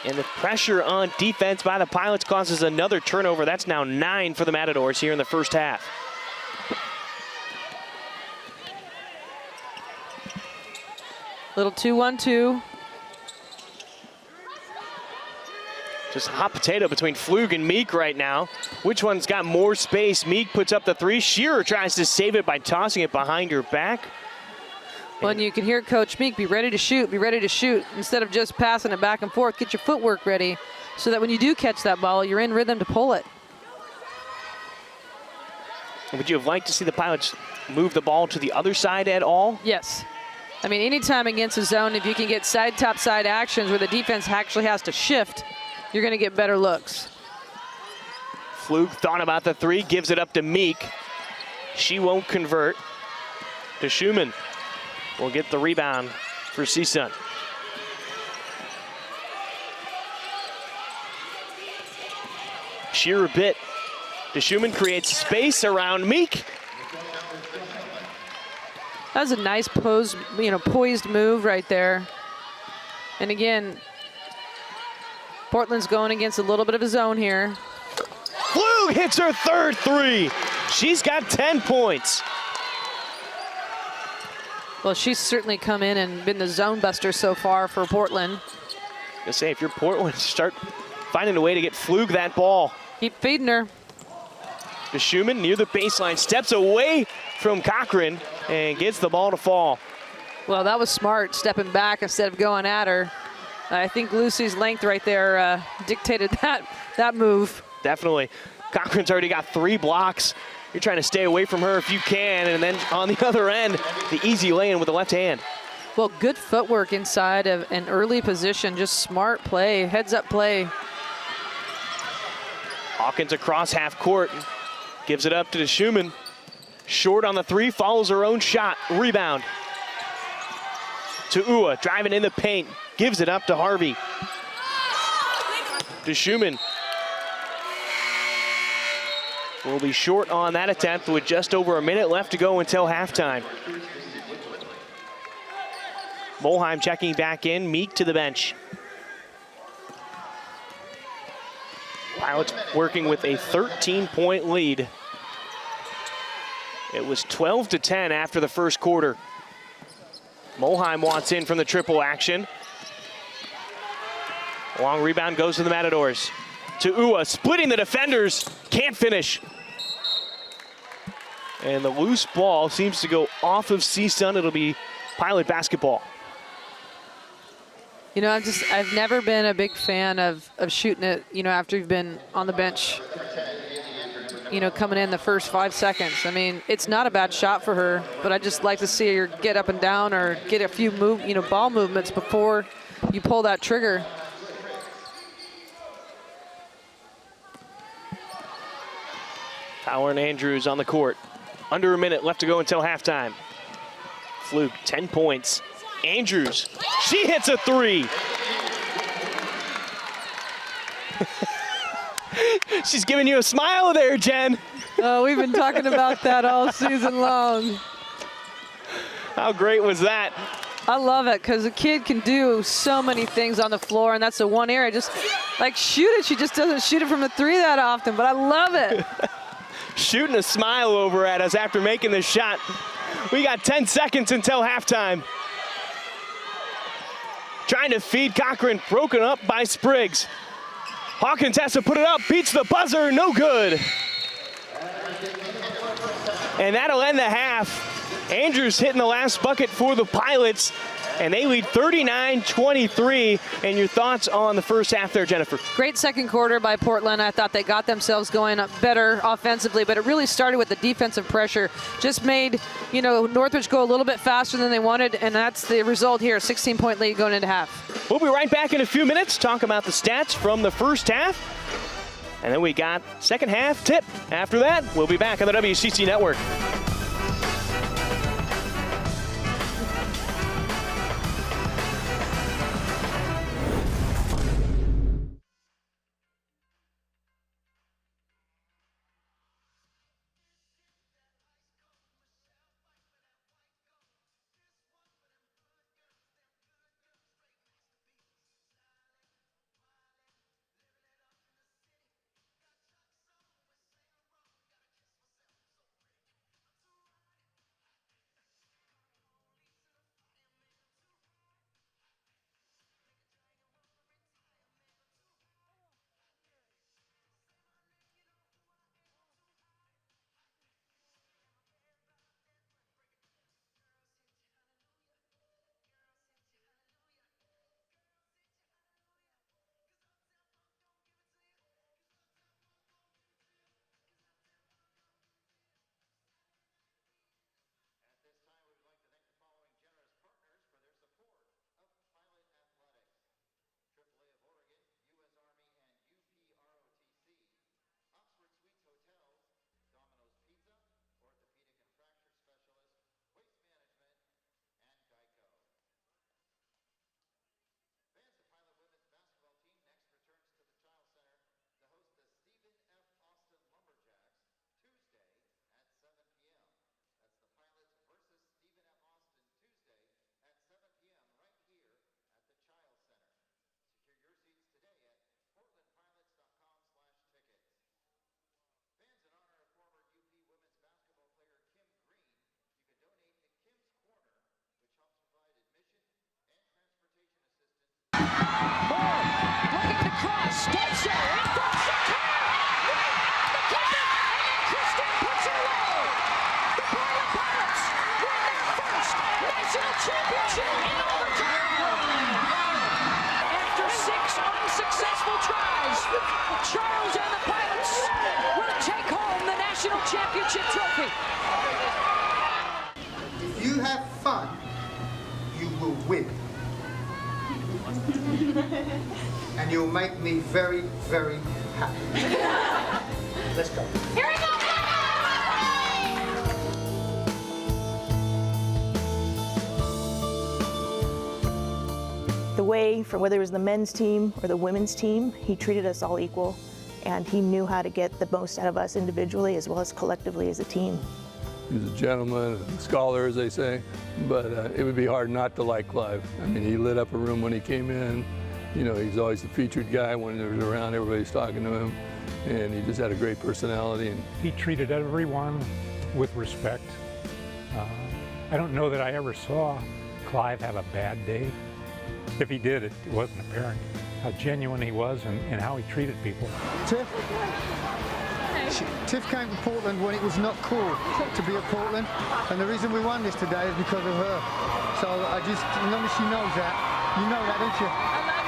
And the pressure on defense by the Pilots causes another turnover. That's now 9 for the Matadors here in the first half. Little 2-1-2. Just hot potato between Flug and Meek right now. Which one's got more space? Meek puts up the three. Shearer tries to save it by tossing it behind her back. Well, and you can hear Coach Meek, be ready to shoot, be ready to shoot. Instead of just passing it back and forth, get your footwork ready so that when you do catch that ball, you're in rhythm to pull it. Would you have liked to see the Pilots move the ball to the other side at all? Yes. I mean, anytime against a zone, if you can get side, top side actions where the defense actually has to shift, you're going to get better looks. Flug thought about the three, gives it up to Meek. She won't convert. To Schumann will get the rebound for CSUN. Shearer bit. De Schumann creates space around Meek. That was a nice poised move right there. And again, Portland's going against a little bit of a zone here. Flug hits her third three. She's got 10 points. Well, she's certainly come in and been the zone buster so far for Portland. I say, if you're Portland, start finding a way to get Flug that ball. Keep feeding her. De Schumann near the baseline, steps away from Cochran and gets the ball to fall. Well, that was smart, stepping back instead of going at her. I think Lucy's length right there dictated that move. Definitely. Cochran's already got 3 blocks. You're trying to stay away from her if you can, and then on the other end, the easy lay-in with the left hand. Well, good footwork inside of an early position, just smart play, heads-up play. Hawkins across half court, gives it up to De Schumann. Short on the three, follows her own shot, rebound. To Ua, driving in the paint, gives it up to Harvey. De Schumann will be short on that attempt with just over a minute left to go until halftime. Molheim checking back in, Meek to the bench. Pilots working with a 13-point lead. It was 12-10 after the first quarter. Molheim wants in from the triple action. Long rebound goes to the Matadors. To Ua, splitting the defenders, can't finish. And the loose ball seems to go off of CSUN. It'll be Pilot basketball. You know, I've never been a big fan of shooting it, after you've been on the bench, coming in the first 5 seconds. I mean, it's not a bad shot for her, but I just like to see her get up and down or get a few ball movements before you pull that trigger. Power and Andrews on the court. Under a minute left to go until halftime. Fluke, 10 points. Andrews, she hits a three. She's giving you a smile there, Jen. Oh, we've been talking about that all season long. How great was that? I love it because a kid can do so many things on the floor, and that's the one area. Just like shoot it. She just doesn't shoot it from the three that often, but I love it. Shooting a smile over at us after making this shot. We got 10 seconds until halftime. Trying to feed Cochran, broken up by Spriggs. Hawkins has to put it up, beats the buzzer, no good. And that'll end the half. Andrews hitting the last bucket for the Pilots, and they lead 39-23. And your thoughts on the first half there, Jennifer? Great second quarter by Portland. I thought they got themselves going up better offensively, but it really started with the defensive pressure. Just made, Northridge go a little bit faster than they wanted, and that's the result here, 16-point lead going into half. We'll be right back in a few minutes, talk about the stats from the first half. And then we got second half tip. After that, we'll be back on the WCC Network. and you'll make me very, very happy. Let's go. Here we go! The way, for whether it was the men's team or the women's team, he treated us all equal, and he knew how to get the most out of us individually as well as collectively as a team. He's a gentleman, a scholar, as they say, but it would be hard not to like Clive. I mean, he lit up a room when he came in. You know, he's always the featured guy when he was around, everybody's talking to him, and he just had a great personality. And he treated everyone with respect. I don't know that I ever saw Clive have a bad day. If he did, it wasn't apparent how genuine he was and how he treated people. Tiff? Tiff came to Portland when it was not cool to be at Portland, and the reason we won this today is because of her. So I just, as long as she knows that, you know that, don't you?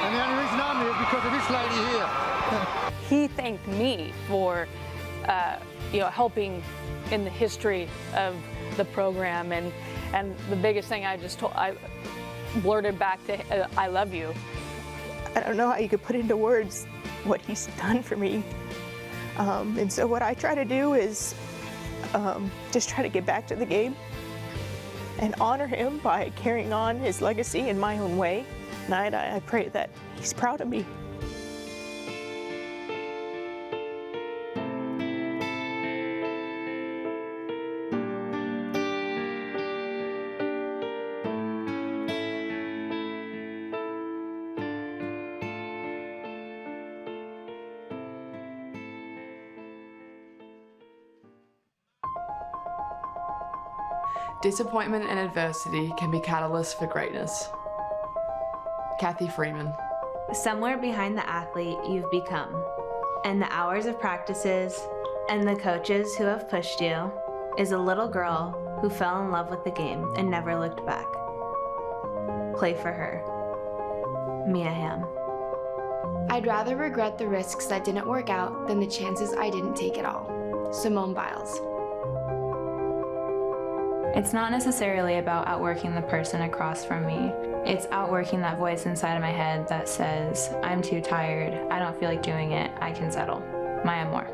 And the only reason I'm here is because of this lady here. He thanked me for, helping in the history of the program, and the biggest thing I blurted back to, I love you. I don't know how you could put into words what he's done for me. And so what I try to do is just try to get back to the game and honor him by carrying on his legacy in my own way. And I pray that he's proud of me. Disappointment and adversity can be catalysts for greatness. Kathy Freeman. Somewhere behind the athlete you've become, and the hours of practices, and the coaches who have pushed you, is a little girl who fell in love with the game and never looked back. Play for her. Mia Hamm. I'd rather regret the risks that didn't work out than the chances I didn't take at all. Simone Biles. It's not necessarily about outworking the person across from me. It's outworking that voice inside of my head that says, I'm too tired, I don't feel like doing it, I can settle. Maya Moore.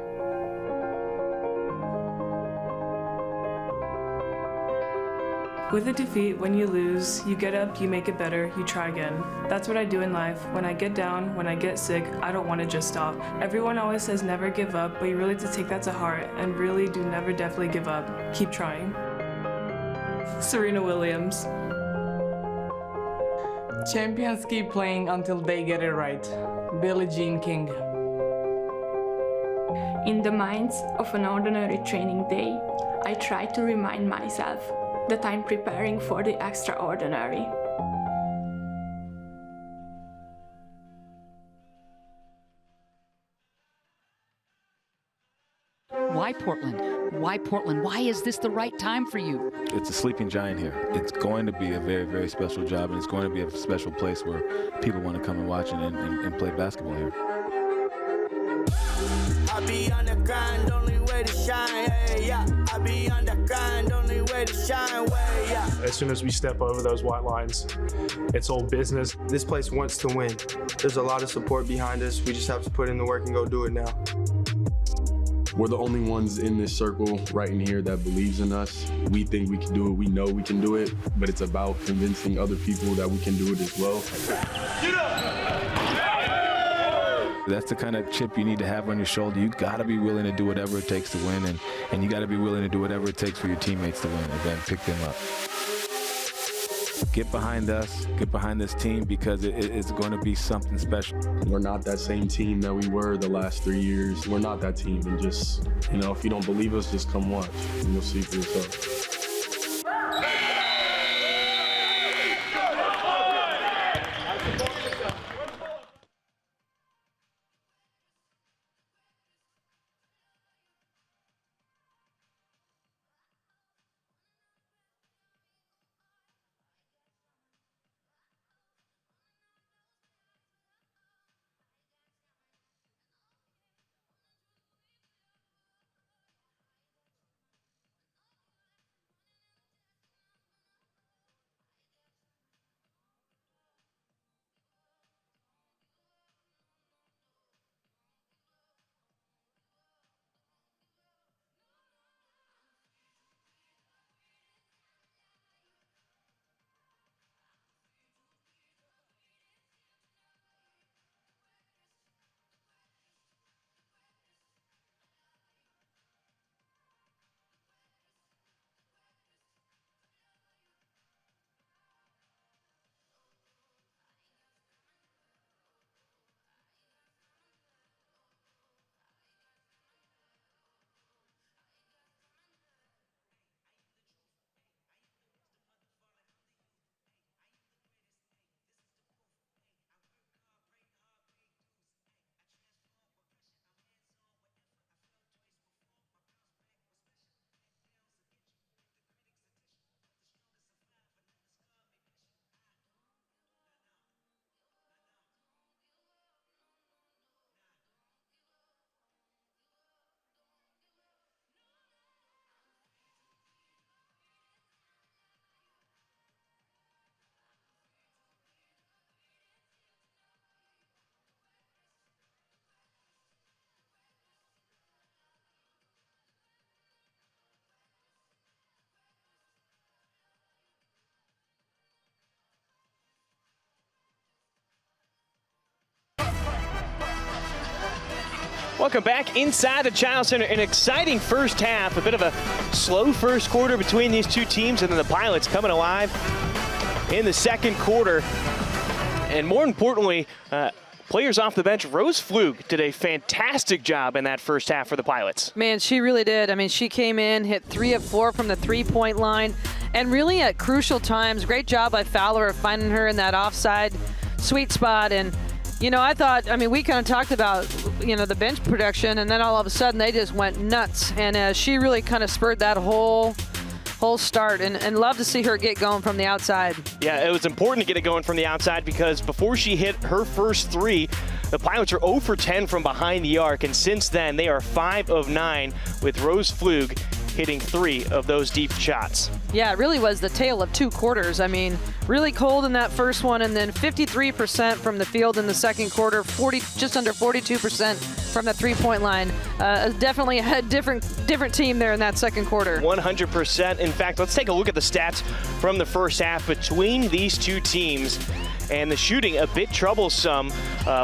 With a defeat, when you lose, you get up, you make it better, you try again. That's what I do in life. When I get down, when I get sick, I don't want to just stop. Everyone always says never give up, but you really have to take that to heart and really do never definitely give up. Keep trying. Serena Williams. Champions keep playing until they get it right. Billie Jean King. In the midst of an ordinary training day, I try to remind myself that I'm preparing for the extraordinary. Why Portland? Why Portland? Why is this the right time for you? It's a sleeping giant here. It's going to be a very, very special job, and it's going to be a special place where people want to come and watch and play basketball here. I be on the grind, only way to shine, hey, yeah. I be on the grind, only way to shine, way, yeah. As soon as we step over those white lines, it's all business. This place wants to win. There's a lot of support behind us. We just have to put in the work and go do it now. We're the only ones in this circle right in here that believes in us. We think we can do it. We know we can do it, but it's about convincing other people that we can do it as well. That's the kind of chip you need to have on your shoulder. You got to be willing to do whatever it takes to win, and you got to be willing to do whatever it takes for your teammates to win and then pick them up. Get behind us, get behind this team, because it's going to be something special. We're not that same team that we were the last 3 years. We're not that team, and just, if you don't believe us, just come watch, and you'll see for yourself. Welcome back inside the Child Center. An exciting first half, a bit of a slow first quarter between these two teams, and then the Pilots coming alive in the second quarter. And more importantly, players off the bench, Rose Flug did a fantastic job in that first half for the Pilots. Man, she really did. I mean, she came in, hit 3 of 4 from the three-point line, and really at crucial times. Great job by Fowler of finding her in that offside sweet spot. And you know, I mean, we kind of talked about, you know, the bench production, and then all of a sudden they just went nuts. And she really kind of spurred that whole start, and love to see her get going from the outside. Yeah, it was important to get it going from the outside because before she hit her first 3, the Pilots are 0 for 10 from behind the arc, and since then they are 5 of 9 with Rose Flug hitting 3 of those deep shots. Yeah, it really was the tale of 2 quarters. I mean, really cold in that first one, and then 53% from the field in the second quarter, just under 42% from the three-point line. Definitely a different team there in that second quarter. 100%. In fact, let's take a look at the stats from the first half between these two teams. And the shooting a bit troublesome.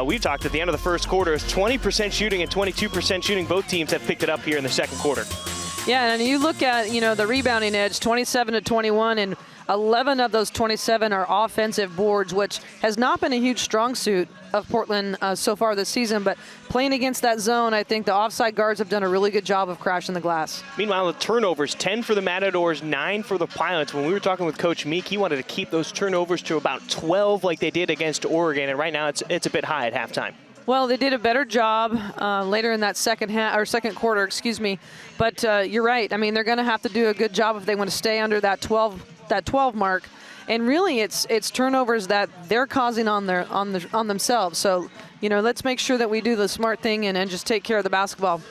We talked at the end of the first quarter, it's 20% shooting and 22% shooting. Both teams have picked it up here in the second quarter. Yeah, and you look at, you know, the rebounding edge, 27 to 21, and 11 of those 27 are offensive boards, which has not been a huge strong suit of Portland so far this season. But playing against that zone, I think the offside guards have done a really good job of crashing the glass. Meanwhile, the turnovers, 10 for the Matadors, 9 for the Pilots. When we were talking with Coach Meek, he wanted to keep those turnovers to about 12 like they did against Oregon, and right now it's a bit high at halftime. Well, they did a better job later in that second quarter, excuse me. But you're right. I mean, they're going to have to do a good job if they want to stay under that 12 mark. And really, it's turnovers that they're causing on themselves. So, you know, let's make sure that we do the smart thing and just take care of the basketball.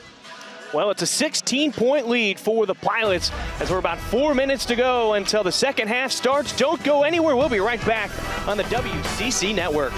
Well, it's a 16-point lead for the Pilots as we're about 4 minutes to go until the second half starts. Don't go anywhere. We'll be right back on the WCC Network.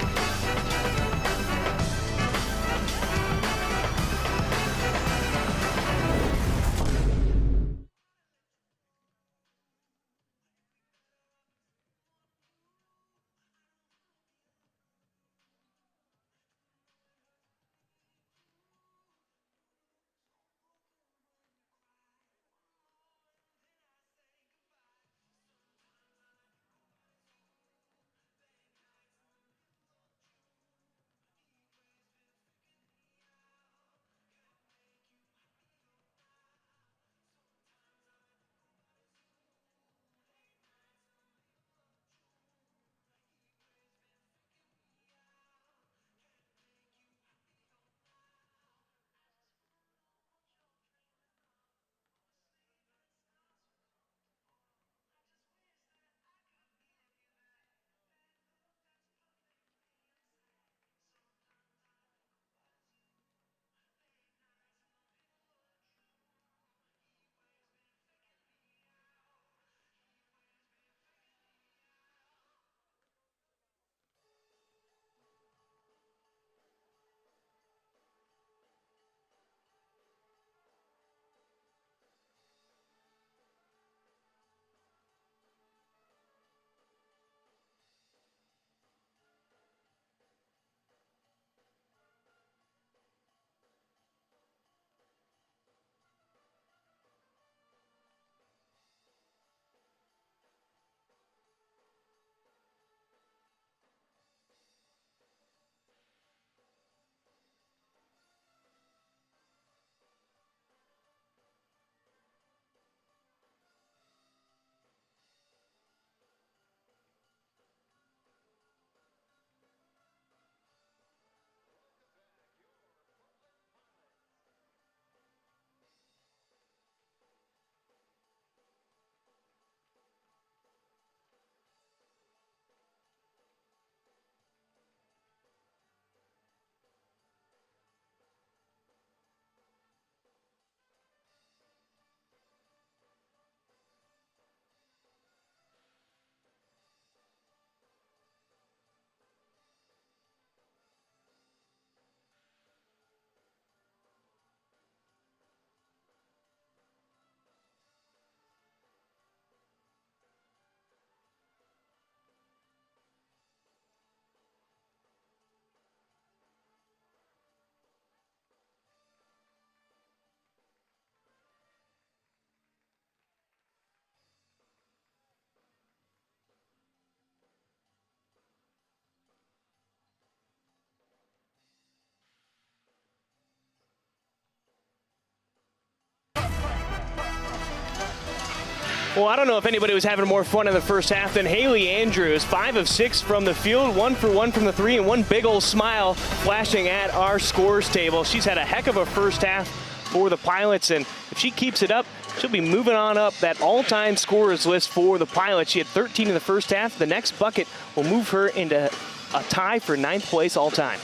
Well, I don't know if anybody was having more fun in the first half than Haley Andrews. 5 of 6 from the field, 1 for 1 from the 3, and one big old smile flashing at our scores table. She's had a heck of a first half for the Pilots, and if she keeps it up, she'll be moving on up that all-time scorers list for the Pilots. She had 13 in the first half. The next bucket will move her into a tie for 9th place all-time.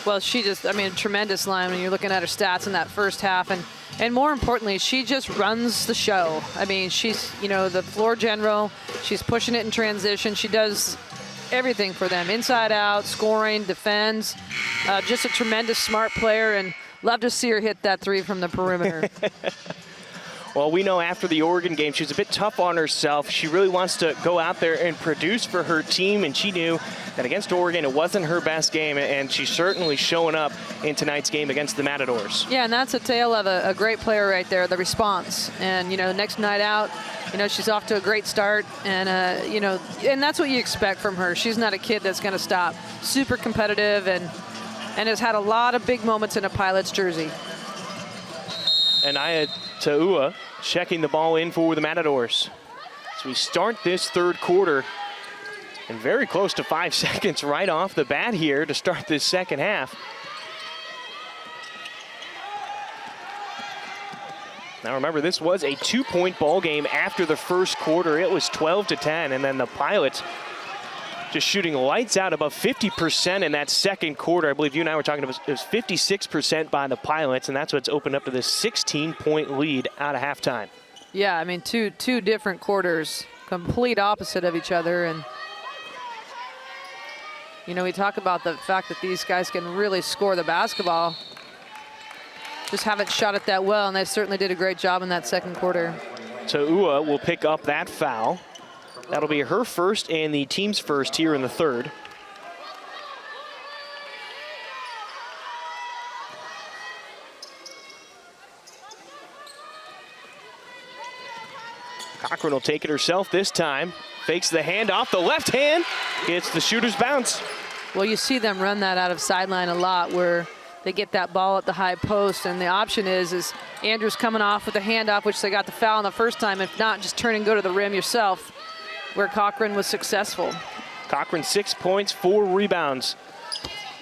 Well, she just, I mean, tremendous line when you're looking at her stats in that first half. And more importantly, she just runs the show. I mean, she's, you know, the floor general. She's pushing it in transition. She does everything for them, inside out, scoring, defends. Just a tremendous smart player, and love to see her hit that 3 from the perimeter. Well, we know after the Oregon game, she was a bit tough on herself. She really wants to go out there and produce for her team, and she knew that against Oregon, it wasn't her best game, and she's certainly showing up in tonight's game against the Matadors. Yeah, and that's a tale of a great player right there, the response. And, you know, next night out, you know, she's off to a great start, and, you know, and that's what you expect from her. She's not a kid that's going to stop. Super competitive and has had a lot of big moments in a Pilot's jersey. And Aya Ta'ua checking the ball in for the Matadors. So we start this third quarter, and very close to 5 seconds right off the bat here to start this second half. Now remember, this was a 2-point ball game after the first quarter. It was 12-10, and then the Pilots just shooting lights out, above 50% in that second quarter. I believe you and I were talking about it was 56% by the Pilots, and that's what's opened up to this 16-point lead out of halftime. Yeah, I mean, two different quarters, complete opposite of each other. And, you know, we talk about the fact that these guys can really score the basketball. Just haven't shot it that well, and they certainly did a great job in that second quarter. Ta'ua will pick up that foul. That'll be her first and the team's first here in the third. Cochran will take it herself this time. Fakes the handoff, the left hand gets the shooter's bounce. Well, you see them run that out of sideline a lot, where they get that ball at the high post, and the option is Andrews coming off with a handoff, which they got the foul on the first time. If not, just turn and go to the rim yourself, where Cochran was successful. Cochran 6 points, 4 rebounds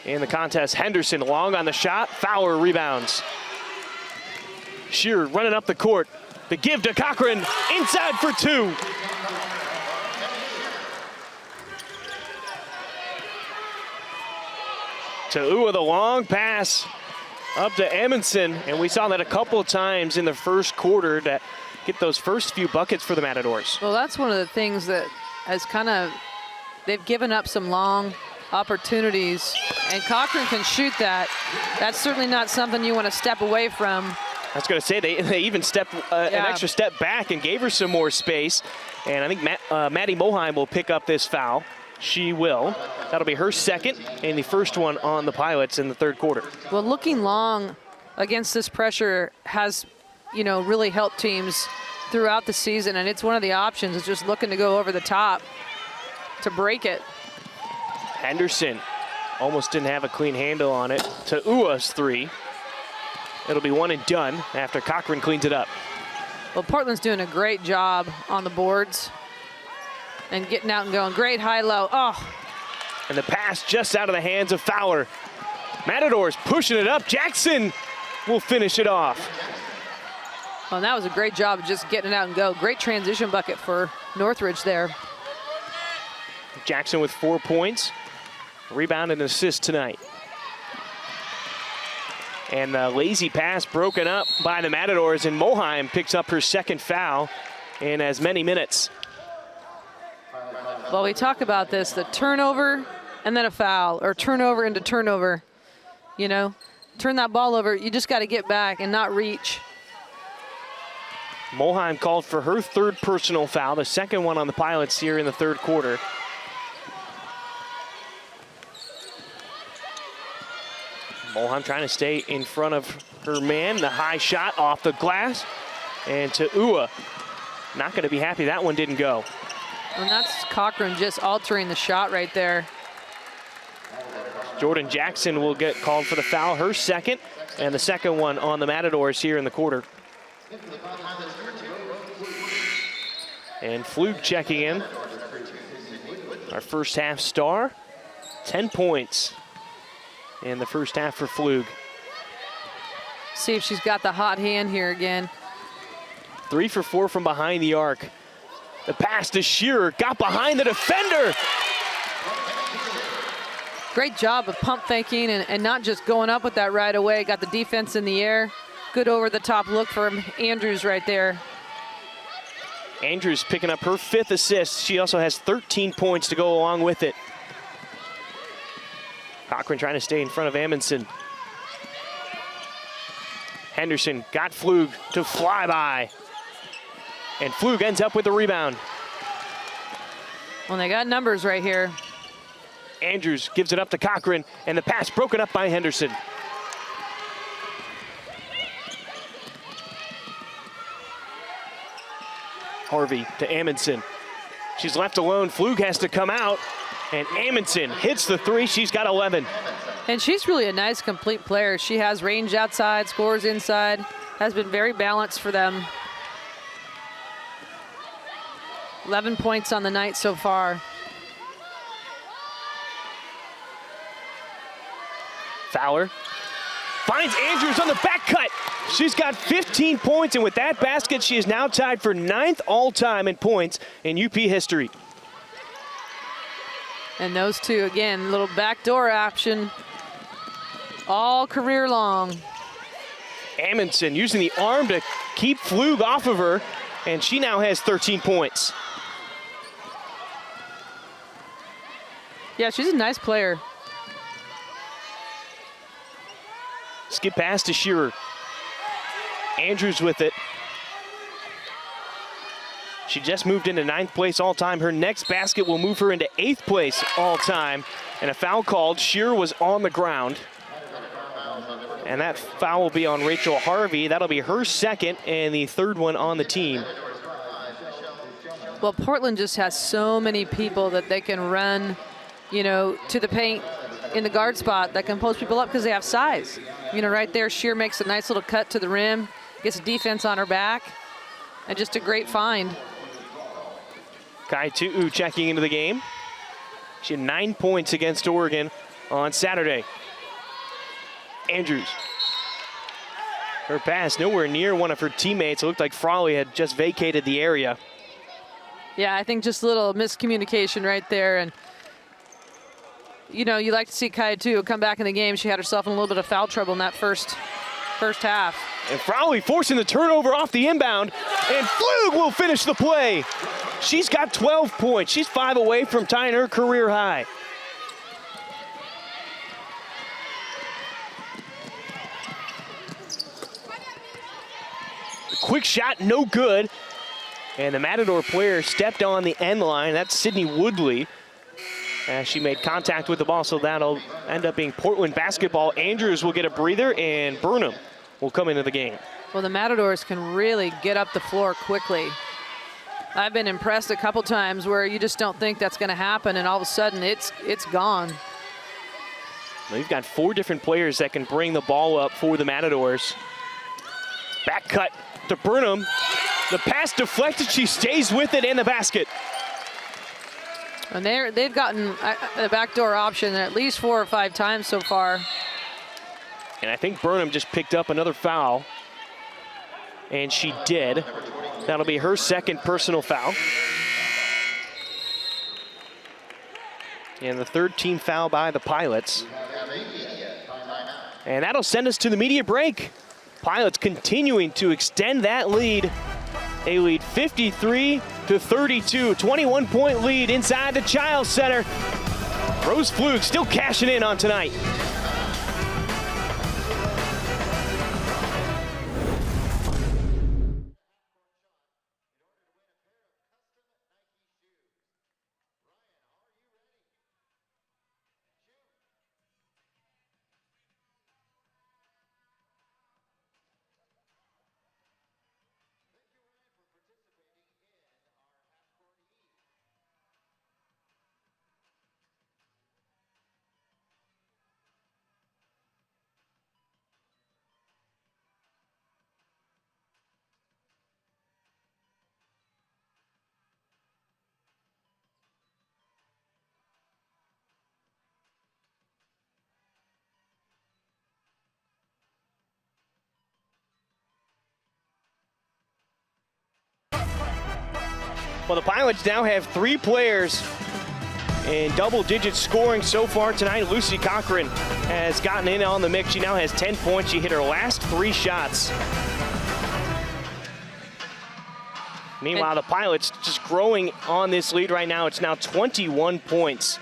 in the contest. Henderson long on the shot, Fowler rebounds. Shearer running up the court. The give to Cochran, inside for 2. Ta'ua, the long pass up to Amundsen, and we saw that a couple of times in the first quarter to get those first few buckets for the Matadors. Well, that's one of the things that has kind of, they've given up some long opportunities, and Cochran can shoot that. That's certainly not something you want to step away from. I was going to say, they even stepped an extra step back and gave her some more space. And I think Maddie Moheim will pick up this foul. She will. That'll be her second and the first one on the Pilots in the third quarter. Well, looking long against this pressure has, you know, really helped teams throughout the season, and it's one of the options, is just looking to go over the top to break it. Henderson almost didn't have a clean handle on it. Ta'ua's 3. It'll be 1 and done after Cochran cleans it up. Well, Portland's doing a great job on the boards and getting out and going. Great high-low. Oh. And the pass just out of the hands of Fowler. Matadors pushing it up. Jackson will finish it off. Well, and that was a great job of just getting it out and go. Great transition bucket for Northridge there. Jackson with 4 points. Rebound and assist tonight. And the lazy pass broken up by the Matadors, and Moheim picks up her second foul in as many minutes. Well, we talk about this, the turnover and then a foul, or turnover into turnover. You know, turn that ball over, you just got to get back and not reach. Moheim called for her third personal foul, the second one on the Pilots here in the third quarter. Moheim trying to stay in front of her man. The high shot off the glass. And Ta'ua not going to be happy that one didn't go. And that's Cochran just altering the shot right there. Jordan Jackson will get called for the foul, her second, and the second one on the Matadors here in the quarter. And Flug checking in. Our first half star, 10 points in the first half for Flug. See if she's got the hot hand here again. 3 for 4 from behind the arc. The pass to Shearer, got behind the defender. Great job of pump faking and not just going up with that right away. Got the defense in the air. Good over the top look from Andrews right there. Andrews picking up her 5th assist. She also has 13 points to go along with it. Cochran trying to stay in front of Amundsen. Henderson got Flug to fly by. And Flug ends up with the rebound. Well, they got numbers right here. Andrews gives it up to Cochran, and the pass broken up by Henderson. Harvey to Amundsen. She's left alone. Flug has to come out, and Amundsen hits the 3. She's got 11. And she's really a nice, complete player. She has range outside, scores inside, has been very balanced for them. 11 points on the night so far. Fowler finds Andrews on the back cut. She's got 15 points, and with that basket, she is now tied for 9th all-time in points in UP history. And those two, again, little backdoor action all career long. Amundsen using the arm to keep Flug off of her, and she now has 13 points. Yeah, she's a nice player. Skip pass to Shearer. Andrews with it. She just moved into 9th place all-time. Her next basket will move her into 8th place all-time. And a foul called. Shearer was on the ground. And that foul will be on Rachel Harvey. That'll be her 2nd and the 3rd one on the team. Well, Portland just has so many people that they can run, you know, to the paint in the guard spot that can post people up because they have size. You know, right there, Shearer makes a nice little cut to the rim, gets a defense on her back, and just a great find. Kai Tu'u checking into the game. She had 9 points against Oregon on Saturday. Andrews. Her pass nowhere near one of her teammates. It looked like Frawley had just vacated the area. Yeah, I think just a little miscommunication right there. And, you know, you like to see Kai Tu'u come back in the game. She had herself in a little bit of foul trouble in that first half. And Frawley forcing the turnover off the inbound. And Flug will finish the play. She's got 12 points. She's 5 away from tying her career high. Quick shot, no good. And the Matador player stepped on the end line. That's Sydney Woodley. As she made contact with the ball, so that'll end up being Portland basketball. Andrews will get a breather, and Burnham will come into the game. Well, the Matadors can really get up the floor quickly. I've been impressed a couple times where you just don't think that's going to happen, and all of a sudden it's gone. We've got 4 different players that can bring the ball up for the Matadors. Back cut to Burnham. The pass deflected, she stays with it, and the basket. And they've gotten a backdoor option at least 4 or 5 times so far. And I think Burnham just picked up another foul. And she did. That'll be her 2nd personal foul. And the 3rd team foul by the Pilots. And that'll send us to the media break. Pilots continuing to extend that lead. They lead 53-32, 21-point lead inside the Chiles Center. Rose Flug still cashing in on tonight. Well, the Pilots now have 3 players in double-digit scoring so far tonight. Lucy Cochran has gotten in on the mix. She now has 10 points. She hit her last 3 shots. Meanwhile, the Pilots just growing on this lead right now. It's now 21 points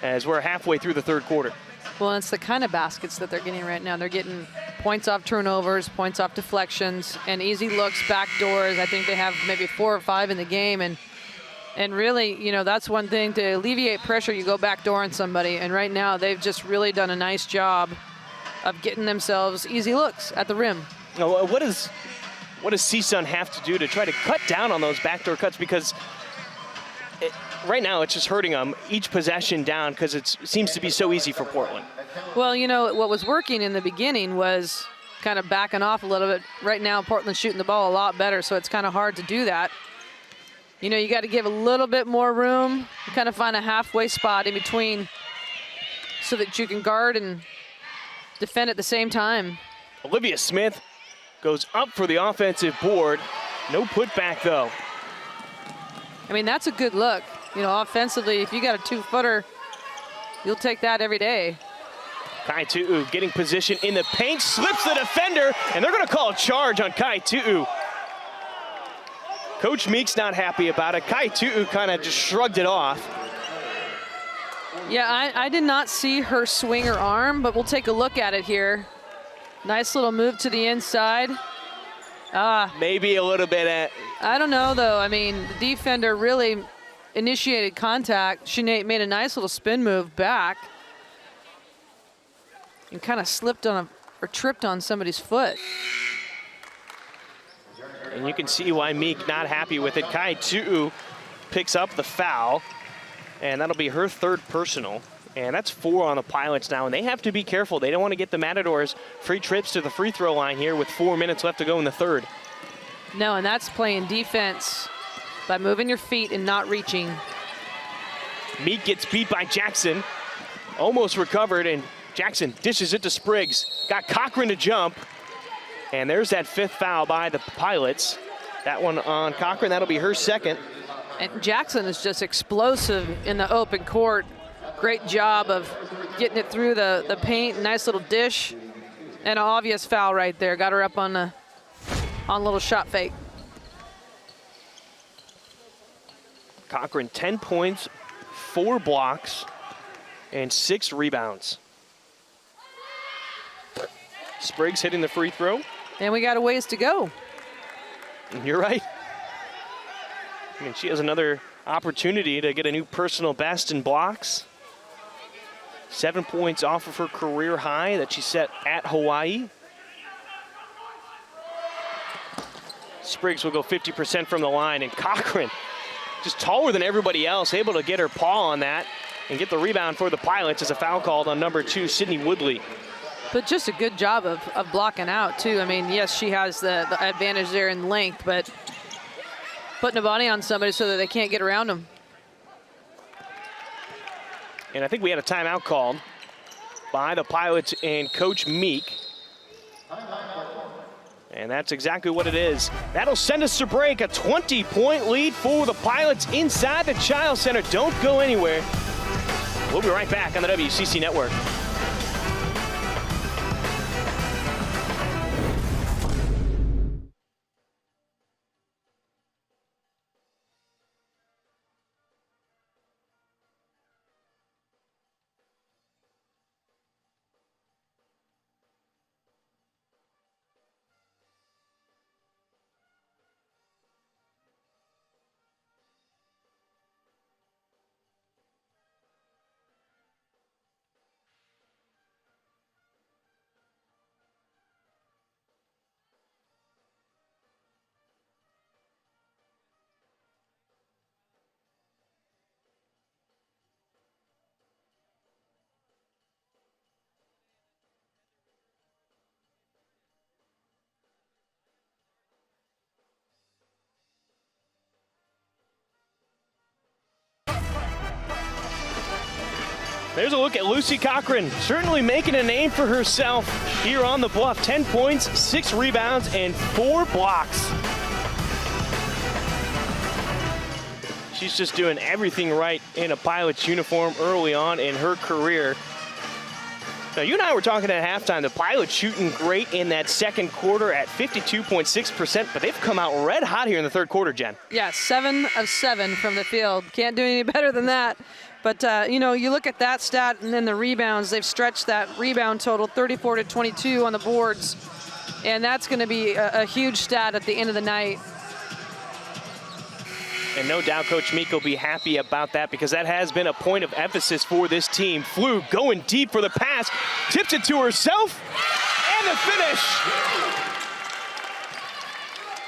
as we're halfway through the third quarter. Well, it's the kind of baskets that they're getting right now. They're getting points off turnovers, points off deflections, and easy looks, back doors. I think they have maybe 4 or 5 in the game. And really, you know, that's one thing. To alleviate pressure, you go back door on somebody. And right now, they've just really done a nice job of getting themselves easy looks at the rim. Now, what does CSUN have to do to try to cut down on those backdoor cuts? Because right now, it's just hurting them each possession down because it seems to be so easy for Portland. Well, you know, what was working in the beginning was kind of backing off a little bit. Right now, Portland's shooting the ball a lot better, so it's kind of hard to do that. You know, you got to give a little bit more room, kind of find a halfway spot in between so that you can guard and defend at the same time. Olivia Smith goes up for the offensive board. No putback, though. I mean, that's a good look. You know, offensively, if you got a 2-footer, you'll take that every day. Kai Tu'u getting position in the paint, slips the defender, and they're going to call a charge on Kai Tu'u. Coach Meek's not happy about it. Kai Tu'u kind of just shrugged it off. Yeah, I did not see her swing her arm, but we'll take a look at it here. Nice little move to the inside. Maybe a little bit. I don't know, though. I mean, the defender really initiated contact. She made a nice little spin move back and kind of slipped on or tripped on somebody's foot. And you can see why Meek not happy with it. Kai Tu'u picks up the foul, and that'll be her 3rd personal. And that's 4 on the Pilots now, and they have to be careful. They don't want to get the Matadors free trips to the free throw line here with 4 minutes left to go in the third. No, and that's playing defense by moving your feet and not reaching. Meek gets beat by Jackson. Almost recovered, and Jackson dishes it to Spriggs. Got Cochran to jump. And there's that 5th foul by the Pilots. That one on Cochran, that'll be her 2nd. And Jackson is just explosive in the open court. Great job of getting it through the paint. Nice little dish. And an obvious foul right there. Got her up on a little shot fake. Cochran, 10 points, 4 blocks, and 6 rebounds. Spriggs hitting the free throw. And we got a ways to go. You're right. I mean, she has another opportunity to get a new personal best in blocks. 7 points off of her career high that she set at Hawaii. Spriggs will go 50% from the line, and Cochran, just taller than everybody else, able to get her paw on that and get the rebound for the Pilots as a foul called on number 2, Sydney Woodley. But just a good job of blocking out, too. I mean, yes, she has the advantage there in length, but putting a body on somebody so that they can't get around them. And I think we had a timeout called by the Pilots and Coach Meek. And that's exactly what it is. That'll send us to break. A 20-point lead for the Pilots inside the Child Center. Don't go anywhere. We'll be right back on the WCC Network. There's a look at Lucy Cochran, certainly making a name for herself here on the Bluff. 10 points, 6 rebounds, and 4 blocks. She's just doing everything right in a Pilot's uniform early on in her career. Now, you and I were talking at halftime, the Pilots shooting great in that second quarter at 52.6%, but they've come out red hot here in the third quarter, Jen. Yeah, 7 of 7 from the field. Can't do any better than that. But, you know, you look at that stat and then the rebounds. They've stretched that rebound total 34 to 22 on the boards. And that's going to be a huge stat at the end of the night. And no doubt Coach Meek will be happy about that because that has been a point of emphasis for this team. Flew going deep for the pass, tips it to herself, and the finish.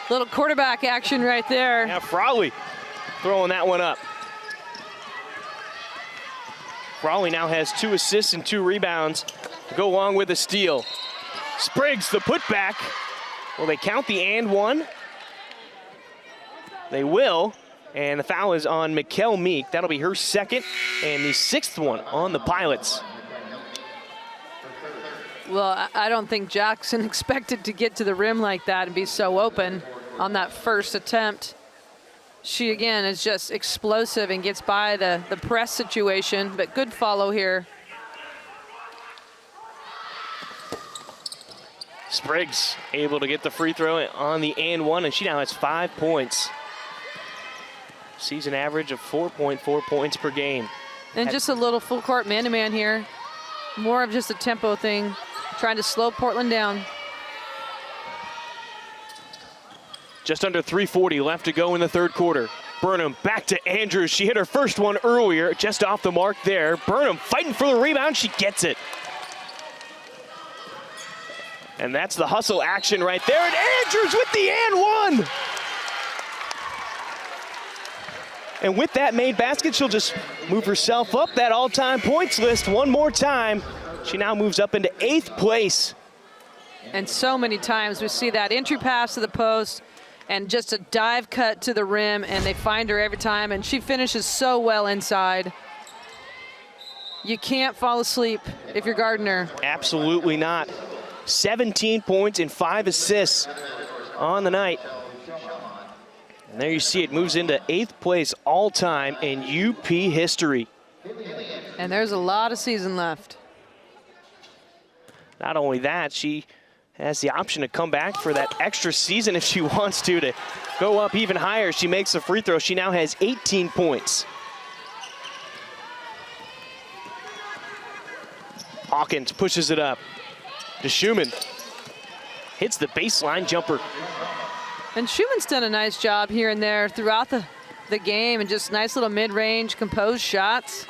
Little quarterback action right there. Yeah, Frawley throwing that one up. Frawley now has 2 assists and 2 rebounds to go along with a steal. Spriggs, the putback. Will they count the and one? They will. And the foul is on Mikkel Meek. That'll be her second and the 6th one on the Pilots. Well, I don't think Jackson expected to get to the rim like that and be so open on that first attempt. She, again, is just explosive and gets by the press situation, but good follow here. Spriggs able to get the free throw on the and one, and she now has 5 points. Season average of 4.4 points per game. And just a little full court man-to-man here. More of just a tempo thing, trying to slow Portland down. Just under 3:40 left to go in the third quarter. Burnham back to Andrews. She hit her first one earlier, just off the mark there. Burnham fighting for the rebound, she gets it. And that's the hustle action right there, and Andrews with the and one. And with that made basket, she'll just move herself up that all-time points list one more time. She now moves up into 8th place. And so many times we see that entry pass to the post and just a dive cut to the rim, and they find her every time, and she finishes so well inside. You can't fall asleep if you're Gardner. Absolutely not. 17 points and 5 assists on the night. And there you see it moves into 8th place all-time in UP history. And there's a lot of season left. Not only that, she has the option to come back for that extra season if she wants to go up even higher. She makes a free throw. She now has 18 points. Hawkins pushes it up. DeSchumann hits the baseline jumper. And Schumann's done a nice job here and there throughout the game, and just nice little mid-range, composed shots.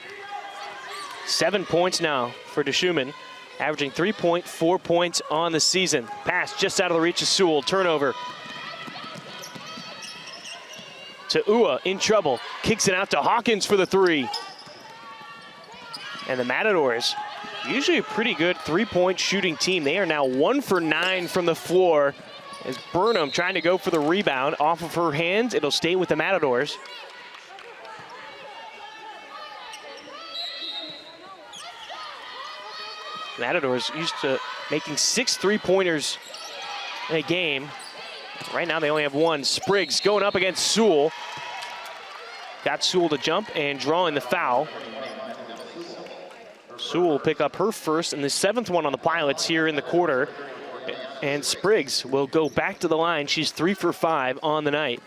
7 points now for DeSchumann, averaging 3.4 points on the season. Pass just out of the reach of Sewell, turnover. To Ua, in trouble, kicks it out to Hawkins for the 3. And the Matadors, usually a pretty good 3-point shooting team. They are now 1 for 9 from the floor. As Burnham trying to go for the rebound off of her hands. It'll stay with the Matadors. Matadors used to making 6 3-pointers in a game. Right now they only have 1. Spriggs going up against Sewell. Got Sewell to jump and drawing the foul. Sewell will pick up her first and the 7th one on the Pilots here in the quarter. And Spriggs will go back to the line. She's 3 for 5 on the night.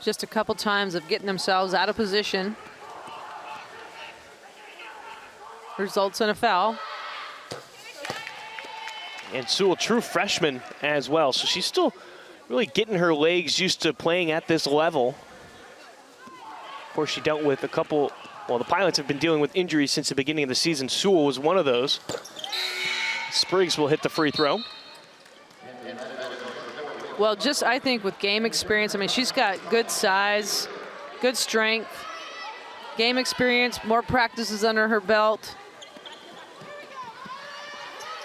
Just a couple times of getting themselves out of position. Results in a foul. And Sewell, true freshman as well. So she's still really getting her legs used to playing at this level. Of course, she dealt with a couple, well, the Pilots have been dealing with injuries since the beginning of the season. Sewell was one of those. Spriggs will hit the free throw. Well, just I think with game experience, I mean, she's got good size, good strength, game experience, more practices under her belt.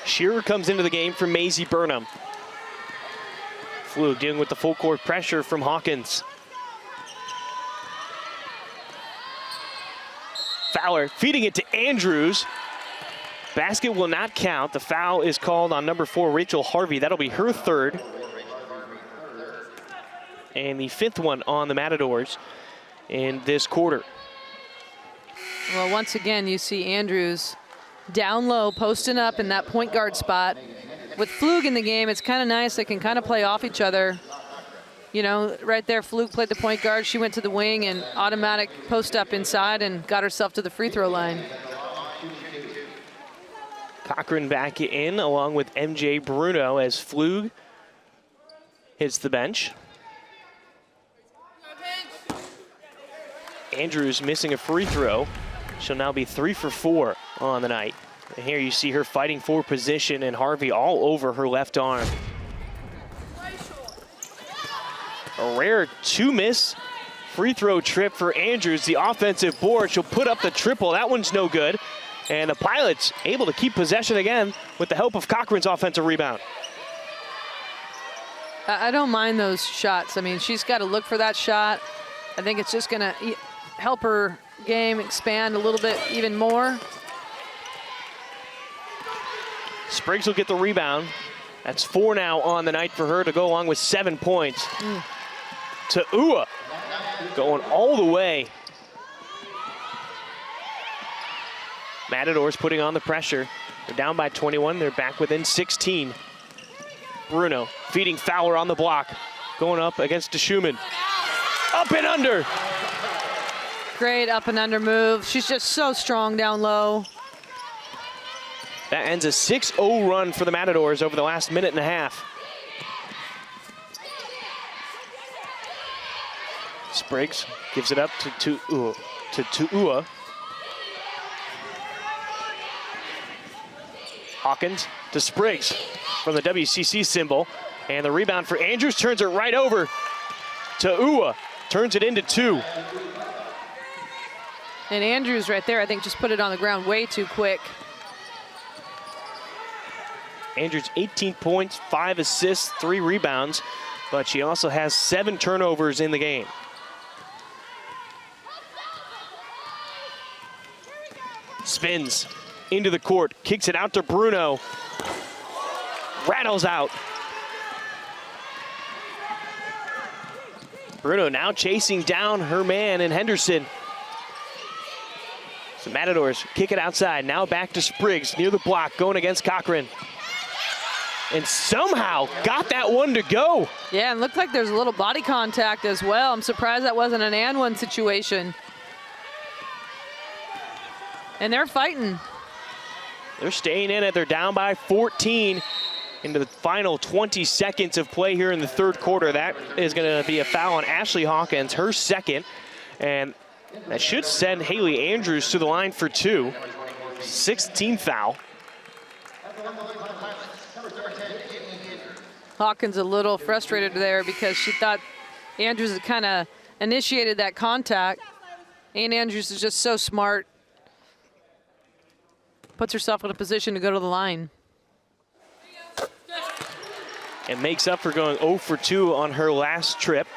Shearer comes into the game for Maisie Burnham. Flew dealing with the full court pressure from Hawkins. Fowler feeding it to Andrews. Basket will not count. The foul is called on number 4, Rachel Harvey. That'll be her 3rd. and the 5th one on the Matadors in this quarter. Well, once again, you see Andrews down low, posting up in that point guard spot. With Flug in the game, it's kind of nice. They can kind of play off each other. You know, right there, Flug played the point guard. She went to the wing and automatic post up inside and got herself to the free throw line. Cochran back in along with MJ Bruno as Flug hits the bench. Andrews missing a free throw. She'll now be 3 for 4 on the night. And here you see her fighting for position and Harvey all over her left arm. A rare 2-miss free throw trip for Andrews. The offensive board, she'll put up the triple. That one's no good. And the Pilots able to keep possession again with the help of Cochran's offensive rebound. I don't mind those shots. I mean, she's got to look for that shot. I think it's just going to help her game expand a little bit even more. Spriggs will get the rebound. That's 4 now on the night for her to go along with 7 points. To Ua, going all the way. Matadors putting on the pressure. They're down by 21. They're back within 16. Bruno feeding Fowler on the block. Going up against DeSchumann. Up and under. Great up and under move. She's just so strong down low. That ends a 6-0 run for the Matadors over the last minute and a half. Spriggs gives it up to Ua. Hawkins to Spriggs from the WCC symbol. And the rebound for Andrews turns it right over to Ua. Turns it into 2. And Andrews right there, I think, just put it on the ground way too quick. Andrews 18 points, 5 assists, 3 rebounds, but she also has 7 turnovers in the game. Spins into the court, kicks it out to Bruno. Rattles out. Bruno now chasing down her man in Henderson. So Matadors kick it outside. Now back to Spriggs near the block, going against Cochran. And somehow got that one to go. Yeah, and looked like there's a little body contact as well. I'm surprised that wasn't an and one situation. And they're fighting. They're staying in it. They're down by 14 into the final 20 seconds of play here in the third quarter. That is going to be a foul on Ashley Hawkins, her second. And that should send Haley Andrews to the line for 2. 16th foul. Hawkins a little frustrated there because she thought Andrews had kind of initiated that contact. And Andrews is just so smart. Puts herself in a position to go to the line. And makes up for going 0 for 2 on her last trip.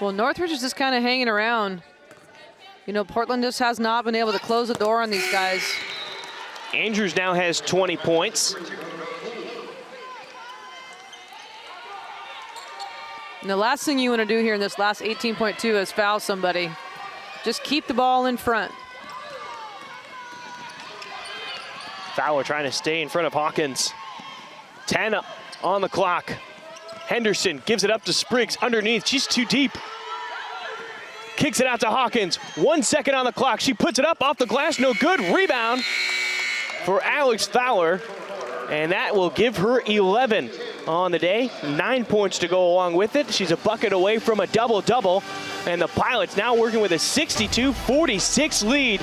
Well, Northridge is just kind of hanging around. You know, Portland just has not been able to close the door on these guys. Andrews now has 20 points. And the last thing you want to do here in this last 18.2 is foul somebody. Just keep the ball in front. Fowler trying to stay in front of Hawkins. 10 on the clock. Henderson gives it up to Spriggs underneath. She's too deep. Kicks it out to Hawkins. 1 second on the clock. She puts it up off the glass. No good. Rebound for Alex Fowler. And that will give her 11 on the day. 9 points to go along with it. She's a bucket away from a double-double. And the Pilots now working with a 62-46 lead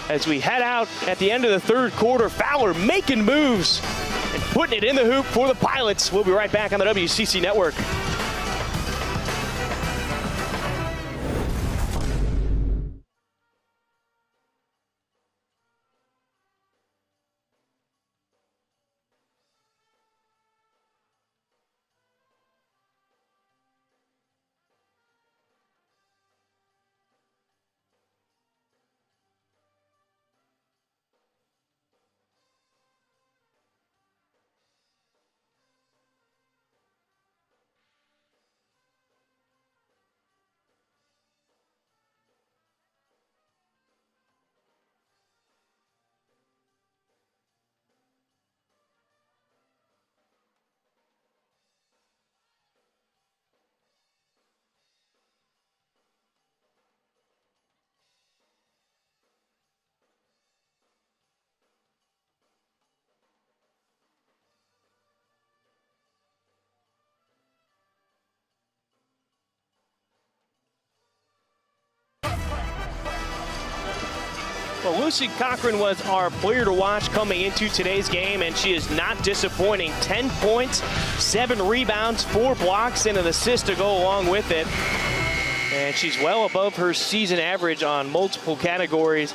as we head out at the end of the third quarter. Fowler making moves and putting it in the hoop for the Pilots. We'll be right back on the WCC Network. Well, Lucy Cochran was our player to watch coming into today's game, and she is not disappointing. 10 points, 7 rebounds, 4 blocks, and an assist to go along with it. And she's well above her season average on multiple categories.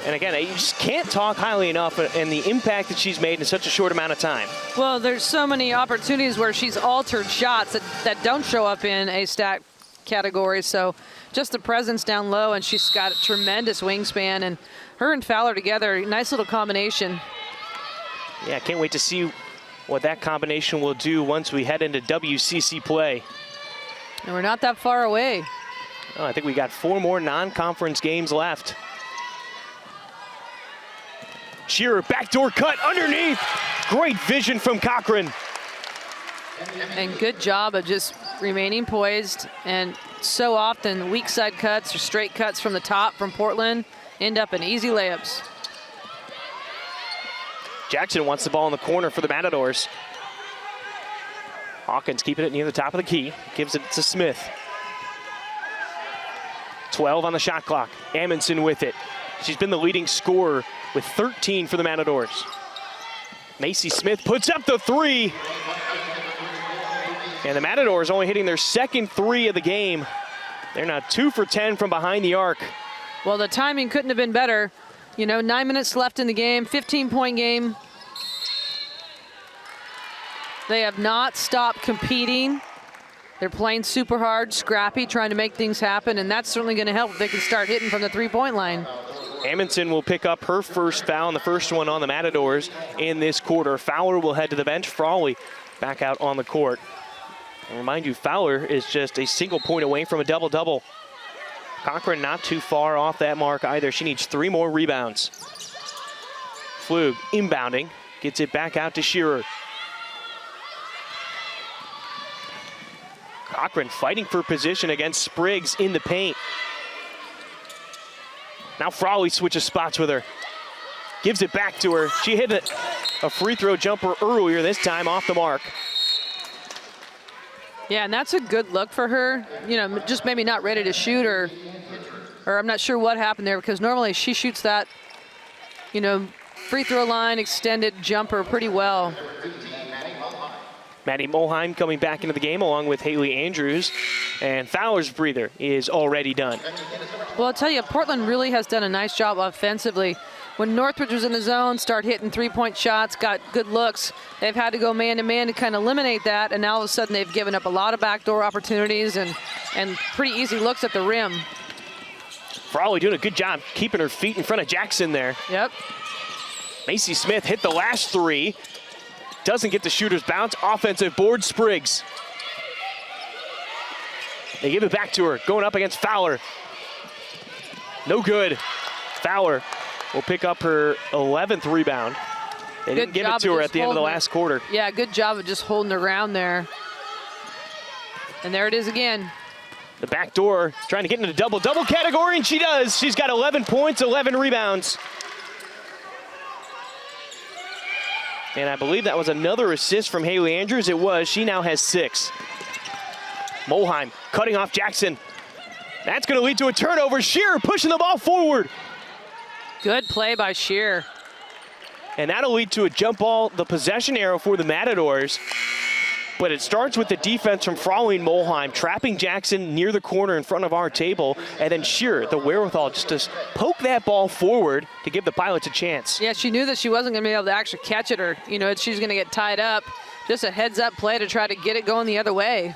And again, you just can't talk highly enough and the impact that she's made in such a short amount of time. Well, there's so many opportunities where she's altered shots that don't show up in a stat category. So just the presence down low, and she's got a tremendous wingspan. And her and Fowler together, nice little combination. Yeah, can't wait to see what that combination will do once we head into WCC play. And we're not that far away. Oh, I think we got 4 more non-conference games left. Shearer, backdoor cut underneath. Great vision from Cochran. And good job of just remaining poised. And so often weak side cuts or straight cuts from the top from Portland end up in easy layups. Jackson wants the ball in the corner for the Matadors. Hawkins keeping it near the top of the key. Gives it to Smith. 12 on the shot clock. Amundsen with it. She's been the leading scorer with 13 for the Matadors. Macy Smith puts up the 3. And the Matadors only hitting their second 3 of the game. They're now 2 for 10 from behind the arc. Well, the timing couldn't have been better. You know, 9 minutes left in the game, 15-point game. They have not stopped competing. They're playing super hard, scrappy, trying to make things happen, and that's certainly going to help if they can start hitting from the 3-point line. Amundsen will pick up her first foul, and the first one on the Matadors in this quarter. Fowler will head to the bench. Frawley back out on the court. And remind you, Fowler is just a single point away from a double-double. Cochran not too far off that mark either. She needs 3 more rebounds. Flug inbounding, gets it back out to Shearer. Cochran fighting for position against Spriggs in the paint. Now Frawley switches spots with her. Gives it back to her. She hit a free throw jumper earlier, this time off the mark. Yeah, and that's a good look for her. You know, just maybe not ready to shoot, or I'm not sure what happened there, because normally she shoots that, you know, free throw line, extended jumper pretty well. Maddie Molheim coming back into the game along with Haley Andrews, and Fowler's breather is already done. Well, I'll tell you, Portland really has done a nice job offensively. When Northridge was in the zone, start hitting 3-point shots, got good looks, they've had to go man-to-man to kind of eliminate that, and now all of a sudden they've given up a lot of backdoor opportunities and pretty easy looks at the rim. Frawley doing a good job keeping her feet in front of Jackson there. Yep. Macy Smith hit the last 3. Doesn't get the shooter's bounce. Offensive board, Spriggs. They give it back to her, going up against Fowler. No good. Fowler will pick up her 11th rebound. They didn't give it to her at the end of the last quarter. Yeah, good job of just holding her ground there. And there it is again. The back door, trying to get into the double-double category, and she does. She's got 11 points, 11 rebounds. And I believe that was another assist from Haley Andrews. It was. She now has 6. Molheim cutting off Jackson. That's going to lead to a turnover. Shearer pushing the ball forward. Good play by Shearer. And that'll lead to a jump ball, the possession arrow for the Matadors. But it starts with the defense from Frawley and Molheim, trapping Jackson near the corner in front of our table, and then Shearer, the wherewithal just to poke that ball forward to give the Pilots a chance. Yeah, she knew that she wasn't going to be able to actually catch it, or, you know, she's going to get tied up. Just a heads-up play to try to get it going the other way.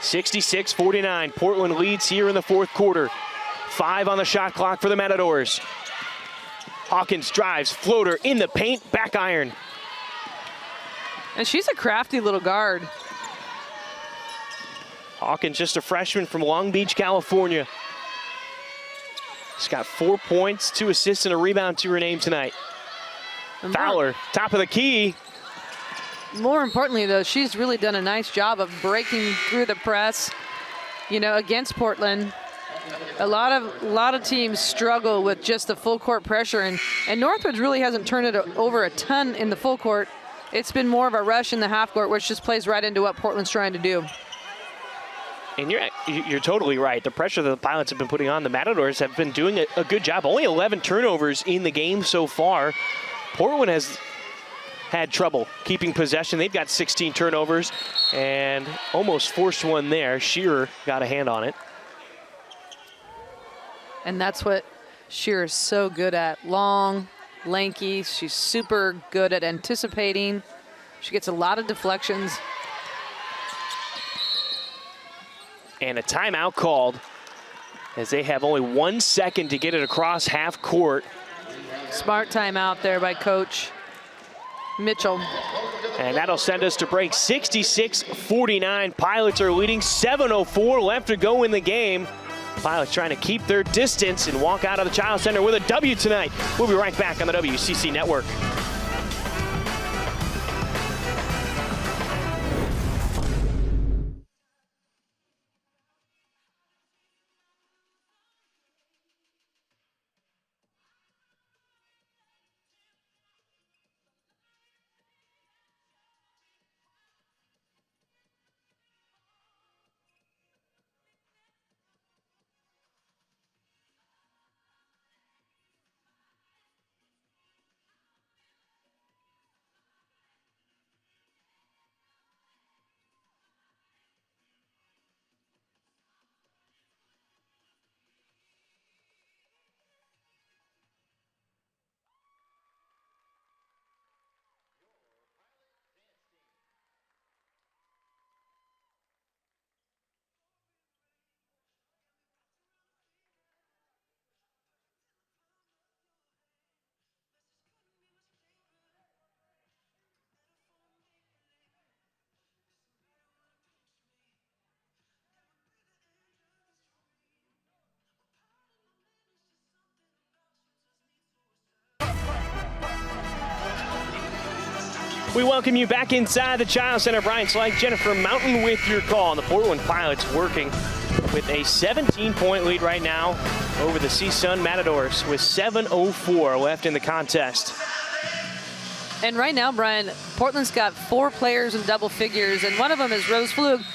66-49, Portland leads here in the fourth quarter. 5 on the shot clock for the Matadors. Hawkins drives, floater in the paint, back iron. And she's a crafty little guard. Hawkins, just a freshman from Long Beach, California. She's got 4 points, 2 assists, and a rebound to her name tonight. Fowler, top of the key. More importantly, though, she's really done a nice job of breaking through the press, you know, against Portland. A lot of teams struggle with just the full court pressure, and Northridge really hasn't turned it over a ton in the full court. It's been more of a rush in the half court, which just plays right into what Portland's trying to do. And you're totally right. The pressure that the Pilots have been putting on, the Matadors have been doing a good job. Only 11 turnovers in the game so far. Portland has had trouble keeping possession. They've got 16 turnovers and almost forced one there. Shearer got a hand on it. And that's what Shearer's so good at. Long, lanky. She's super good at anticipating. She gets a lot of deflections. And a timeout called as they have only 1 second to get it across half court. Smart timeout there by Coach Mitchell. And that'll send us to break 66-49. Pilots are leading, 7:04 left to go in the game. Pilots trying to keep their distance and walk out of the Child Center with a W tonight. We'll be right back on the WCC Network. We welcome you back inside the Child Center. Brian Slyke, Jennifer Mountain with your call. And the Portland Pilots working with a 17-point lead right now over the CSUN Matadors with 7:04 left in the contest. And right now, Brian, Portland's got 4 players in double figures, and one of them is Rose Flug.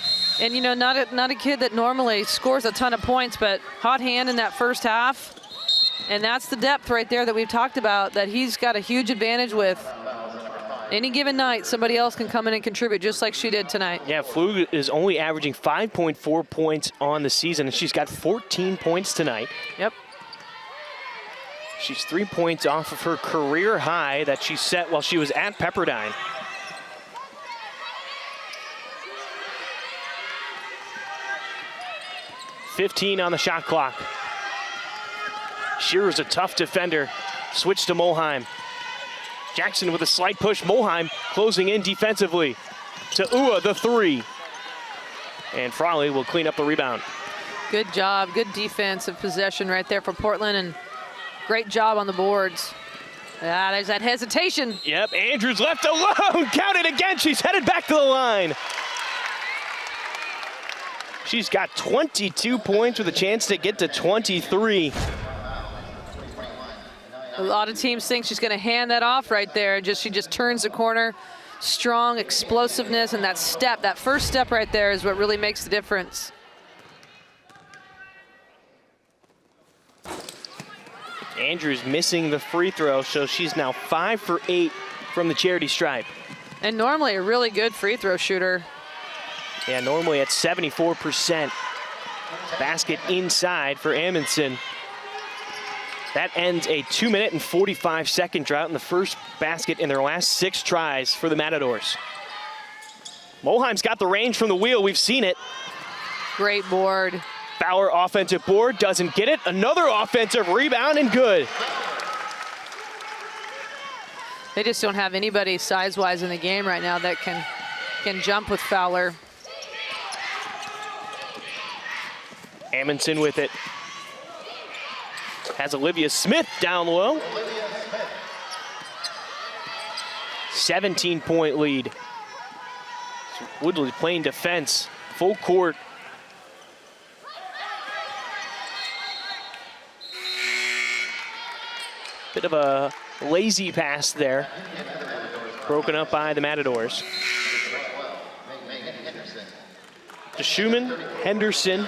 And, you know, not a kid that normally scores a ton of points, but hot hand in that first half. And that's the depth right there that we've talked about that he's got a huge advantage with. Any given night, somebody else can come in and contribute just like she did tonight. Yeah, Flug is only averaging 5.4 points on the season, and she's got 14 points tonight. Yep. She's 3 points off of her career high that she set while she was at Pepperdine. .15 on the shot clock. Shearer's a tough defender. Switch to Molheim. Jackson with a slight push. Molheim closing in defensively to Ua, the 3. And Frawley will clean up the rebound. Good job, good defensive possession right there for Portland, and great job on the boards. Ah, there's that hesitation. Yep, Andrews left alone. Count it again. She's headed back to the line. She's got 22 points with a chance to get to 23. A lot of teams think she's going to hand that off right there. She just turns the corner. Strong explosiveness, and that step, that first step right there is what really makes the difference. Andrews missing the free throw, so she's now 5 for 8 from the charity stripe. And normally a really good free throw shooter. Yeah, normally at 74%. Basket inside for Amundsen. That ends a 2-minute and 45-second drought in the first basket in their last 6 tries for the Matadors. Molheim's got the range from the wheel. We've seen it. Great board. Fowler offensive board, doesn't get it. Another offensive rebound and good. They just don't have anybody size-wise in the game right now that can jump with Fowler. Amundsen with it. Has Olivia Smith down low. 17-point lead. Woodley playing defense, full court. Bit of a lazy pass there. Broken up by the Matadors. DeSchumann, Henderson,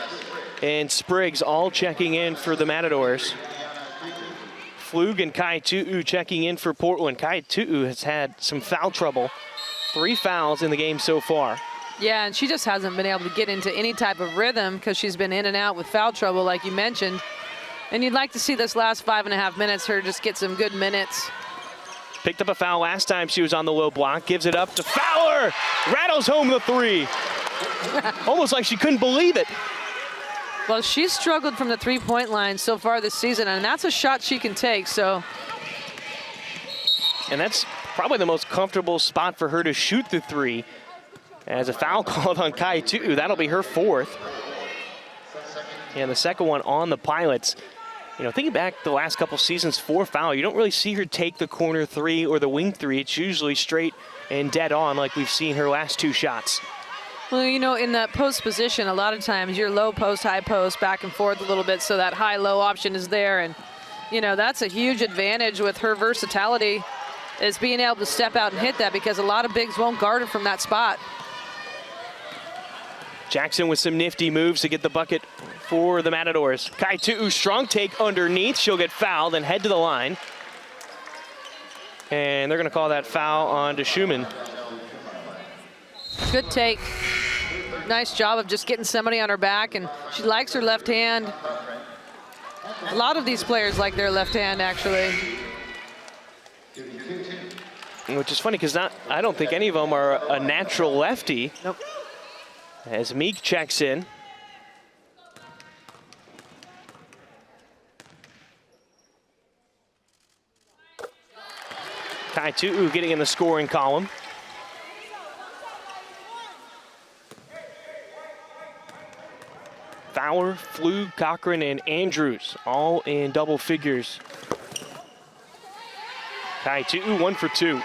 and Spriggs all checking in for the Matadors. Flug and Kai Tu'u checking in for Portland. Kai Tu'u has had some foul trouble. 3 fouls in the game so far. Yeah, and she just hasn't been able to get into any type of rhythm because she's been in and out with foul trouble, like you mentioned. And you'd like to see this last 5.5 minutes, her just get some good minutes. Picked up a foul last time she was on the low block. Gives it up to Fowler. Rattles home the 3. Almost like she couldn't believe it. Well, she's struggled from the three-point line so far this season, and that's a shot she can take, so. And that's probably the most comfortable spot for her to shoot the 3. As a foul called on Kai Tu'u, that'll be her 4th. And the second one on the Pilots. You know, thinking back the last couple seasons, 4 foul, you don't really see her take the corner 3 or the wing 3. It's usually straight and dead on like we've seen her last 2 shots. Well, you know, in that post position, a lot of times you're low post, high post, back and forth a little bit, so that high-low option is there. And, you know, that's a huge advantage with her versatility, is being able to step out and hit that, because a lot of bigs won't guard her from that spot. Jackson with some nifty moves to get the bucket for the Matadors. Kai Tu'u, strong take underneath. She'll get fouled and head to the line. And they're going to call that foul on DeSchumann. Good take. Nice job of just getting somebody on her back, and she likes her left hand. A lot of these players like their left hand, actually. Which is funny because I don't think any of them are a natural lefty. Nope. As Meek checks in. Kai Tu'u getting in the scoring column. Fowler, Flug, Cochran, and Andrews all in double figures. Kai Tu'u 1 for 2.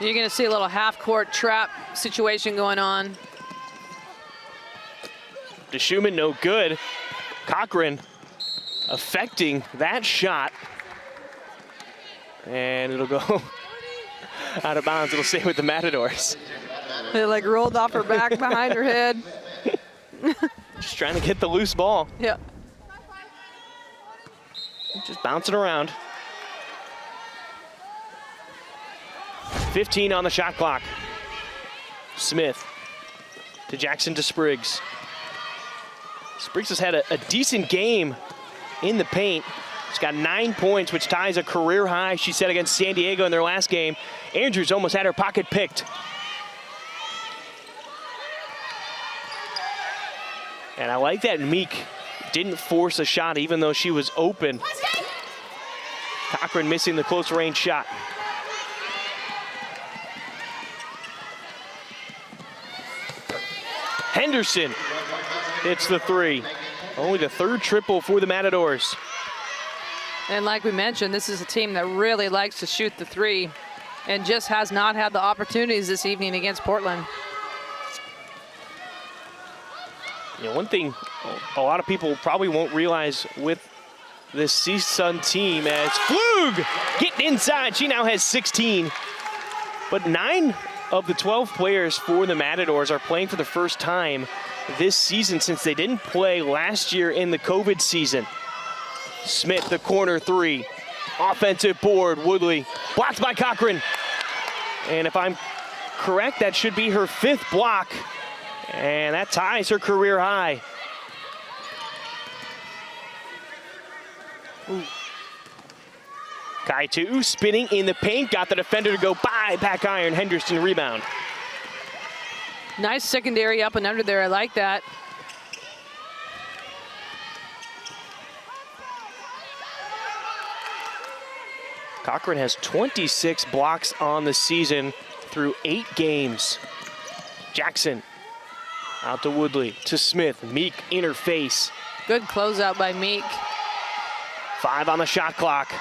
You're going to see a little half-court trap situation going on. DeSchumann no good. Cochran affecting that shot. And it'll go out of bounds. It'll stay with the Matadors. It like rolled off her back behind her head. Just trying to get the loose ball. Yeah. Just bouncing around. 15 on the shot clock. Smith to Jackson to Spriggs. Spriggs has had a decent game in the paint. She's got 9 points, which ties a career high, she said, against San Diego in their last game. Andrews almost had her pocket picked. And I like that Meek didn't force a shot even though she was open. Cochran missing the close range shot. Henderson hits the 3. Only the 3rd triple for the Matadors. And like we mentioned, this is a team that really likes to shoot the 3 and just has not had the opportunities this evening against Portland. You know, one thing a lot of people probably won't realize with this CSUN team, as Flug getting inside, she now has 16. But 9 of the 12 players for the Matadors are playing for the first time this season since they didn't play last year in the COVID season. Smith, the corner 3. Offensive board, Woodley. Blocked by Cochran. And if I'm correct, that should be her 5th block. And that ties her career high. Ooh. Kai Tu'u spinning in the paint, got the defender to go by, back iron, Henderson rebound. Nice secondary up and under there, I like that. Cochran has 26 blocks on the season through 8 games. Jackson out to Woodley, to Smith, Meek interface. Good closeout by Meek. 5 on the shot clock.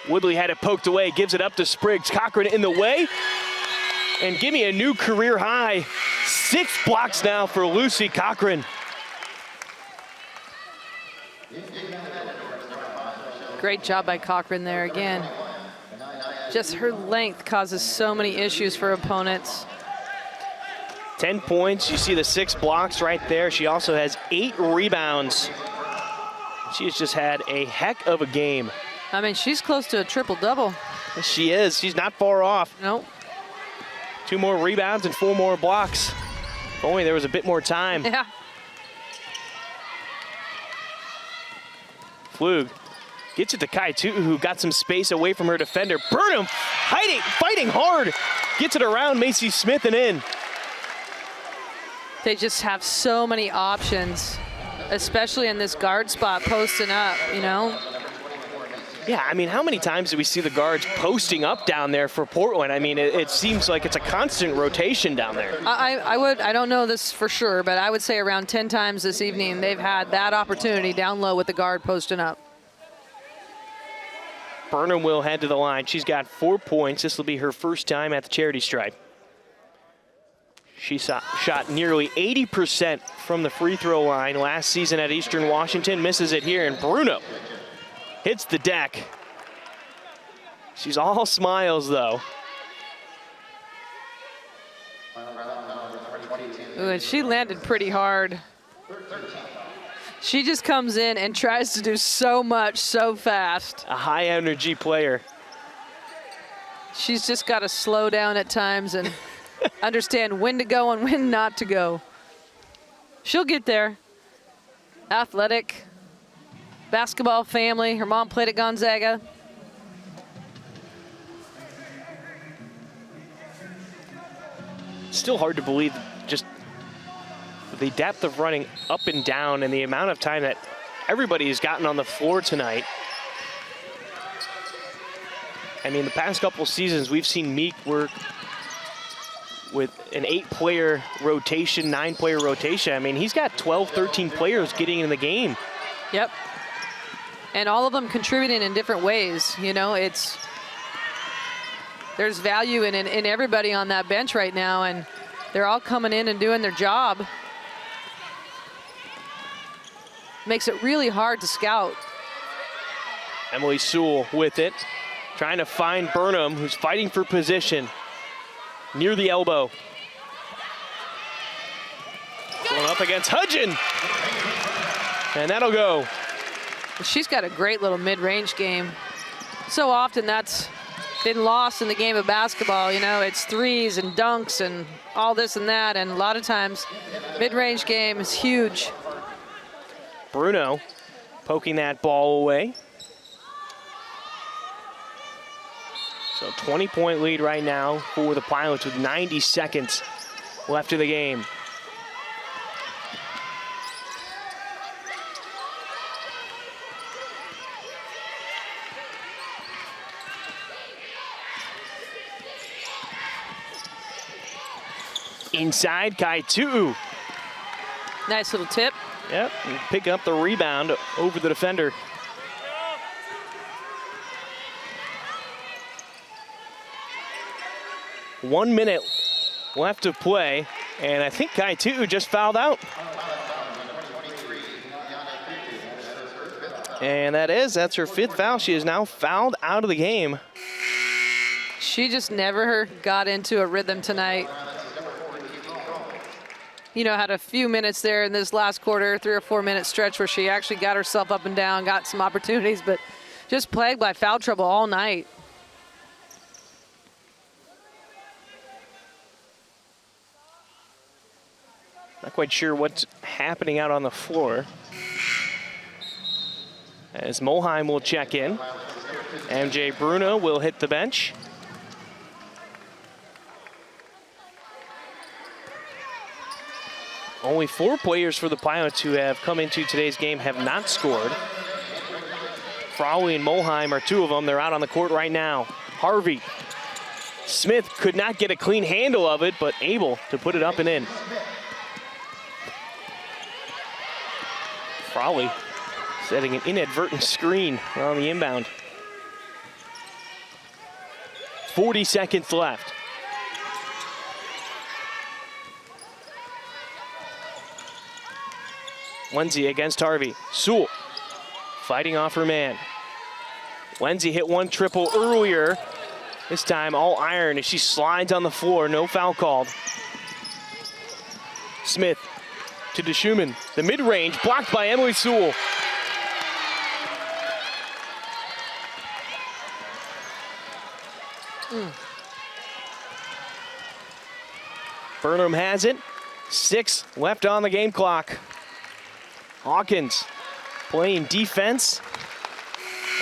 Woodley had it poked away, gives it up to Spriggs. Cochran in the way. And give me a new career high. 6 blocks now for Lucy Cochran. Great job by Cochran there again. Just her length causes so many issues for opponents. 10 points. You see the 6 blocks right there. She also has 8 rebounds. She has just had a heck of a game. I mean, she's close to a triple-double. She is. She's not far off. Nope. 2 more rebounds and 4 more blocks. If only there was a bit more time. Yeah. Flug gets it to Kai Tutu, who got some space away from her defender. Burnham fighting hard. Gets it around Macy Smith and in. They just have so many options, especially in this guard spot, posting up, you know? Yeah, I mean, how many times do we see the guards posting up down there for Portland? I mean, it seems like it's a constant rotation down there. I don't know this for sure, but I would say around 10 times this evening they've had that opportunity down low with the guard posting up. Burnham will head to the line. She's got 4 points. This will be her first time at the charity stripe. She shot nearly 80% from the free throw line last season at Eastern Washington. Misses it here, and Bruno hits the deck. She's all smiles, though. Ooh, and she landed pretty hard. She just comes in and tries to do so much so fast. A high-energy player. She's just got to slow down at times and understand when to go and when not to go. She'll get there. Athletic, basketball family. Her mom played at Gonzaga. Still hard to believe just the depth of running up and down and the amount of time that everybody has gotten on the floor tonight. I mean, the past couple seasons, we've seen Meek work with an 8-player rotation, 9-player rotation. I mean, he's got 12, 13 players getting in the game. Yep. And all of them contributing in different ways. You know, there's value in everybody on that bench right now, and they're all coming in and doing their job. Makes it really hard to scout. Emily Sewell with it, trying to find Burnham, who's fighting for position near the elbow. Going up against Hudgen. And that'll go. She's got a great little mid-range game. So often that's been lost in the game of basketball. You know, it's threes and dunks and all this and that. And a lot of times, mid-range game is huge. Bruno poking that ball away. So 20-point lead right now for the Pilots with 90 seconds left in the game. Inside, Kai Tu'u. Nice little tip. Yep, and pick up the rebound over the defender. One minute left to play, and I think Kai Tu'u just fouled out. And that's her 5th foul. She is now fouled out of the game. She just never got into a rhythm tonight. You know, had a few minutes there in this last quarter, 3 or 4 minute stretch where she actually got herself up and down, got some opportunities, but just plagued by foul trouble all night. Not quite sure what's happening out on the floor. As Molheim will check in. MJ Bruno will hit the bench. Only 4 players for the Pilots who have come into today's game have not scored. Frawley and Molheim are 2 of them. They're out on the court right now. Harvey. Smith could not get a clean handle of it, but able to put it up and in. Frawley setting an inadvertent screen on the inbound. 40 seconds left. Lindsay against Harvey. Sewell fighting off her man. Lindsay hit 1 triple earlier. This time all iron as she slides on the floor. No foul called. Smith to DeSchumann. The mid-range blocked by Emily Sewell. Burnham has it. 6 left on the game clock. Hawkins playing defense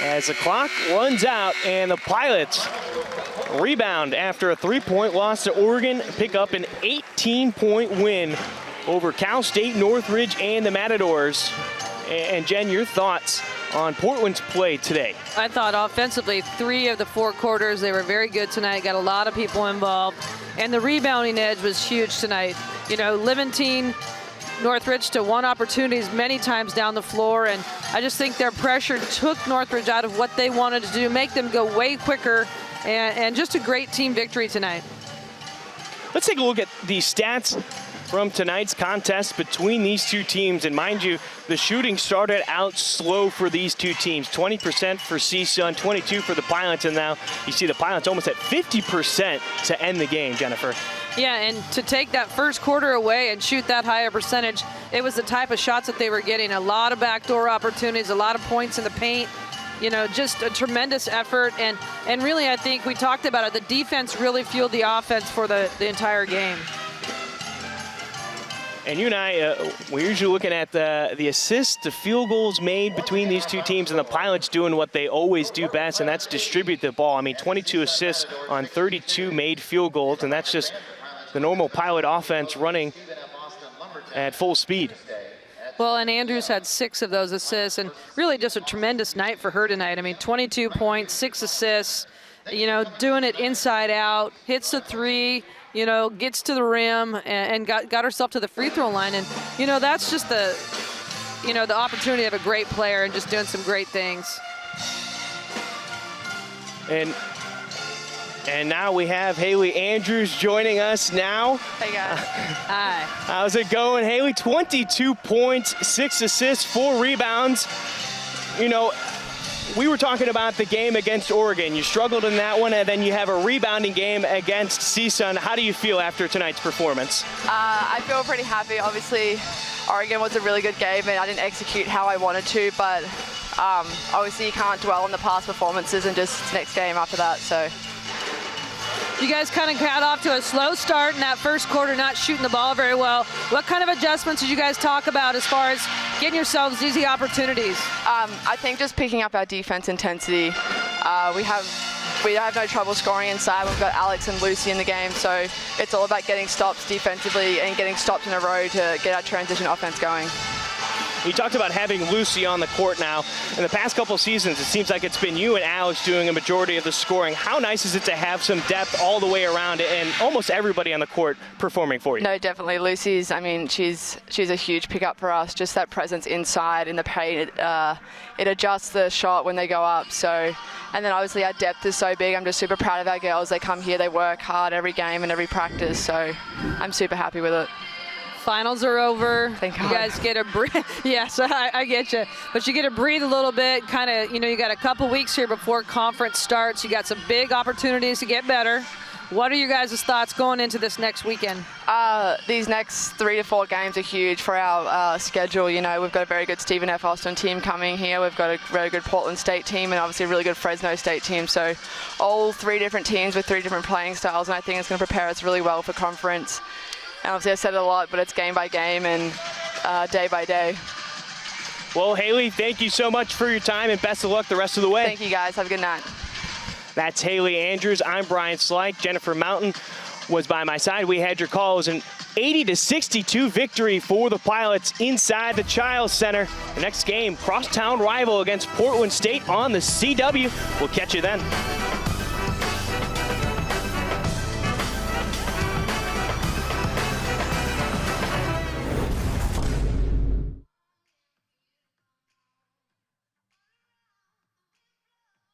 as the clock runs out, and the Pilots rebound after a 3-point loss to Oregon, pick up an 18-point win over Cal State Northridge and the Matadors. And Jen, your thoughts on Portland's play today? I thought offensively, 3 of the 4 quarters, they were very good tonight, got a lot of people involved, and the rebounding edge was huge tonight. You know, Levantine, Northridge to 1 opportunities many times down the floor, and I just think their pressure took Northridge out of what they wanted to do, make them go way quicker, and just a great team victory tonight. Let's take a look at the stats from tonight's contest between these two teams. And mind you, the shooting started out slow for these two teams. 20% for CSUN, 22% for the Pilots, and now you see the Pilots almost at 50% to end the game, Jennifer. Yeah, and to take that first quarter away and shoot that higher percentage, it was the type of shots that they were getting. A lot of backdoor opportunities, a lot of points in the paint. You know, just a tremendous effort, and really, I think we talked about it, the defense really fueled the offense for the entire game. And you and I, we're usually looking at the assists, the field goals made between these two teams, and the Pilots doing what they always do best, and that's distribute the ball. I mean, 22 assists on 32 made field goals, and that's just the normal Pilot offense running at full speed. Well, and Andrews had 6 of those assists, and really just a tremendous night for her tonight. I mean, 22 points, 6 assists, you know, doing it inside out, hits the 3, you know, gets to the rim and got herself to the free throw line. And, you know, that's just the, you know, the opportunity of a great player and just doing some great things. And now we have Haley Andrews joining us now. Hey, guys. Hi. How's it going, Haley? 22 points, 6 assists, 4 rebounds. You know, we were talking about the game against Oregon. You struggled in that one, and then you have a rebounding game against CSUN. How do you feel after tonight's performance? I feel pretty happy. Obviously, Oregon was a really good game, and I didn't execute how I wanted to, but obviously you can't dwell on the past performances and just next game after that, so. You guys kind of got off to a slow start in that first quarter, not shooting the ball very well. What kind of adjustments did you guys talk about as far as getting yourselves easy opportunities? I think just picking up our defense intensity. We have no trouble scoring inside. We've got Alex and Lucy in the game, so it's all about getting stops defensively and getting stops in a row to get our transition offense going. You talked about having Lucy on the court now. In the past couple seasons, it seems like it's been you and Alex doing a majority of the scoring. How nice is it to have some depth all the way around and almost everybody on the court performing for you? No, definitely. Lucy's, I mean, she's a huge pickup for us. Just that presence inside in the paint, it adjusts the shot when they go up. So, and then obviously our depth is so big. I'm just super proud of our girls. They come here, they work hard every game and every practice. So I'm super happy with it. Finals are over. Thank God. You guys get a breathe. Yes, I get you. But you get to breathe a little bit. Kind of, you know, you got a couple weeks here before conference starts. You got some big opportunities to get better. What are your guys' thoughts going into this next weekend? These next 3 to 4 games are huge for our schedule. You know, we've got a very good Stephen F. Austin team coming here. We've got a very good Portland State team and obviously a really good Fresno State team. So all 3 different teams with 3 different playing styles, and I think it's going to prepare us really well for conference. And obviously I said it a lot, but it's game by game and day by day. Well, Haley, thank you so much for your time and best of luck the rest of the way. Thank you, guys. Have a good night. That's Haley Andrews. I'm Brian Slyke. Jennifer Mountain was by my side. We had your calls. An 80-62 victory for the Pilots inside the Chiles Center. The next game, crosstown rival against Portland State on the CW. We'll catch you then.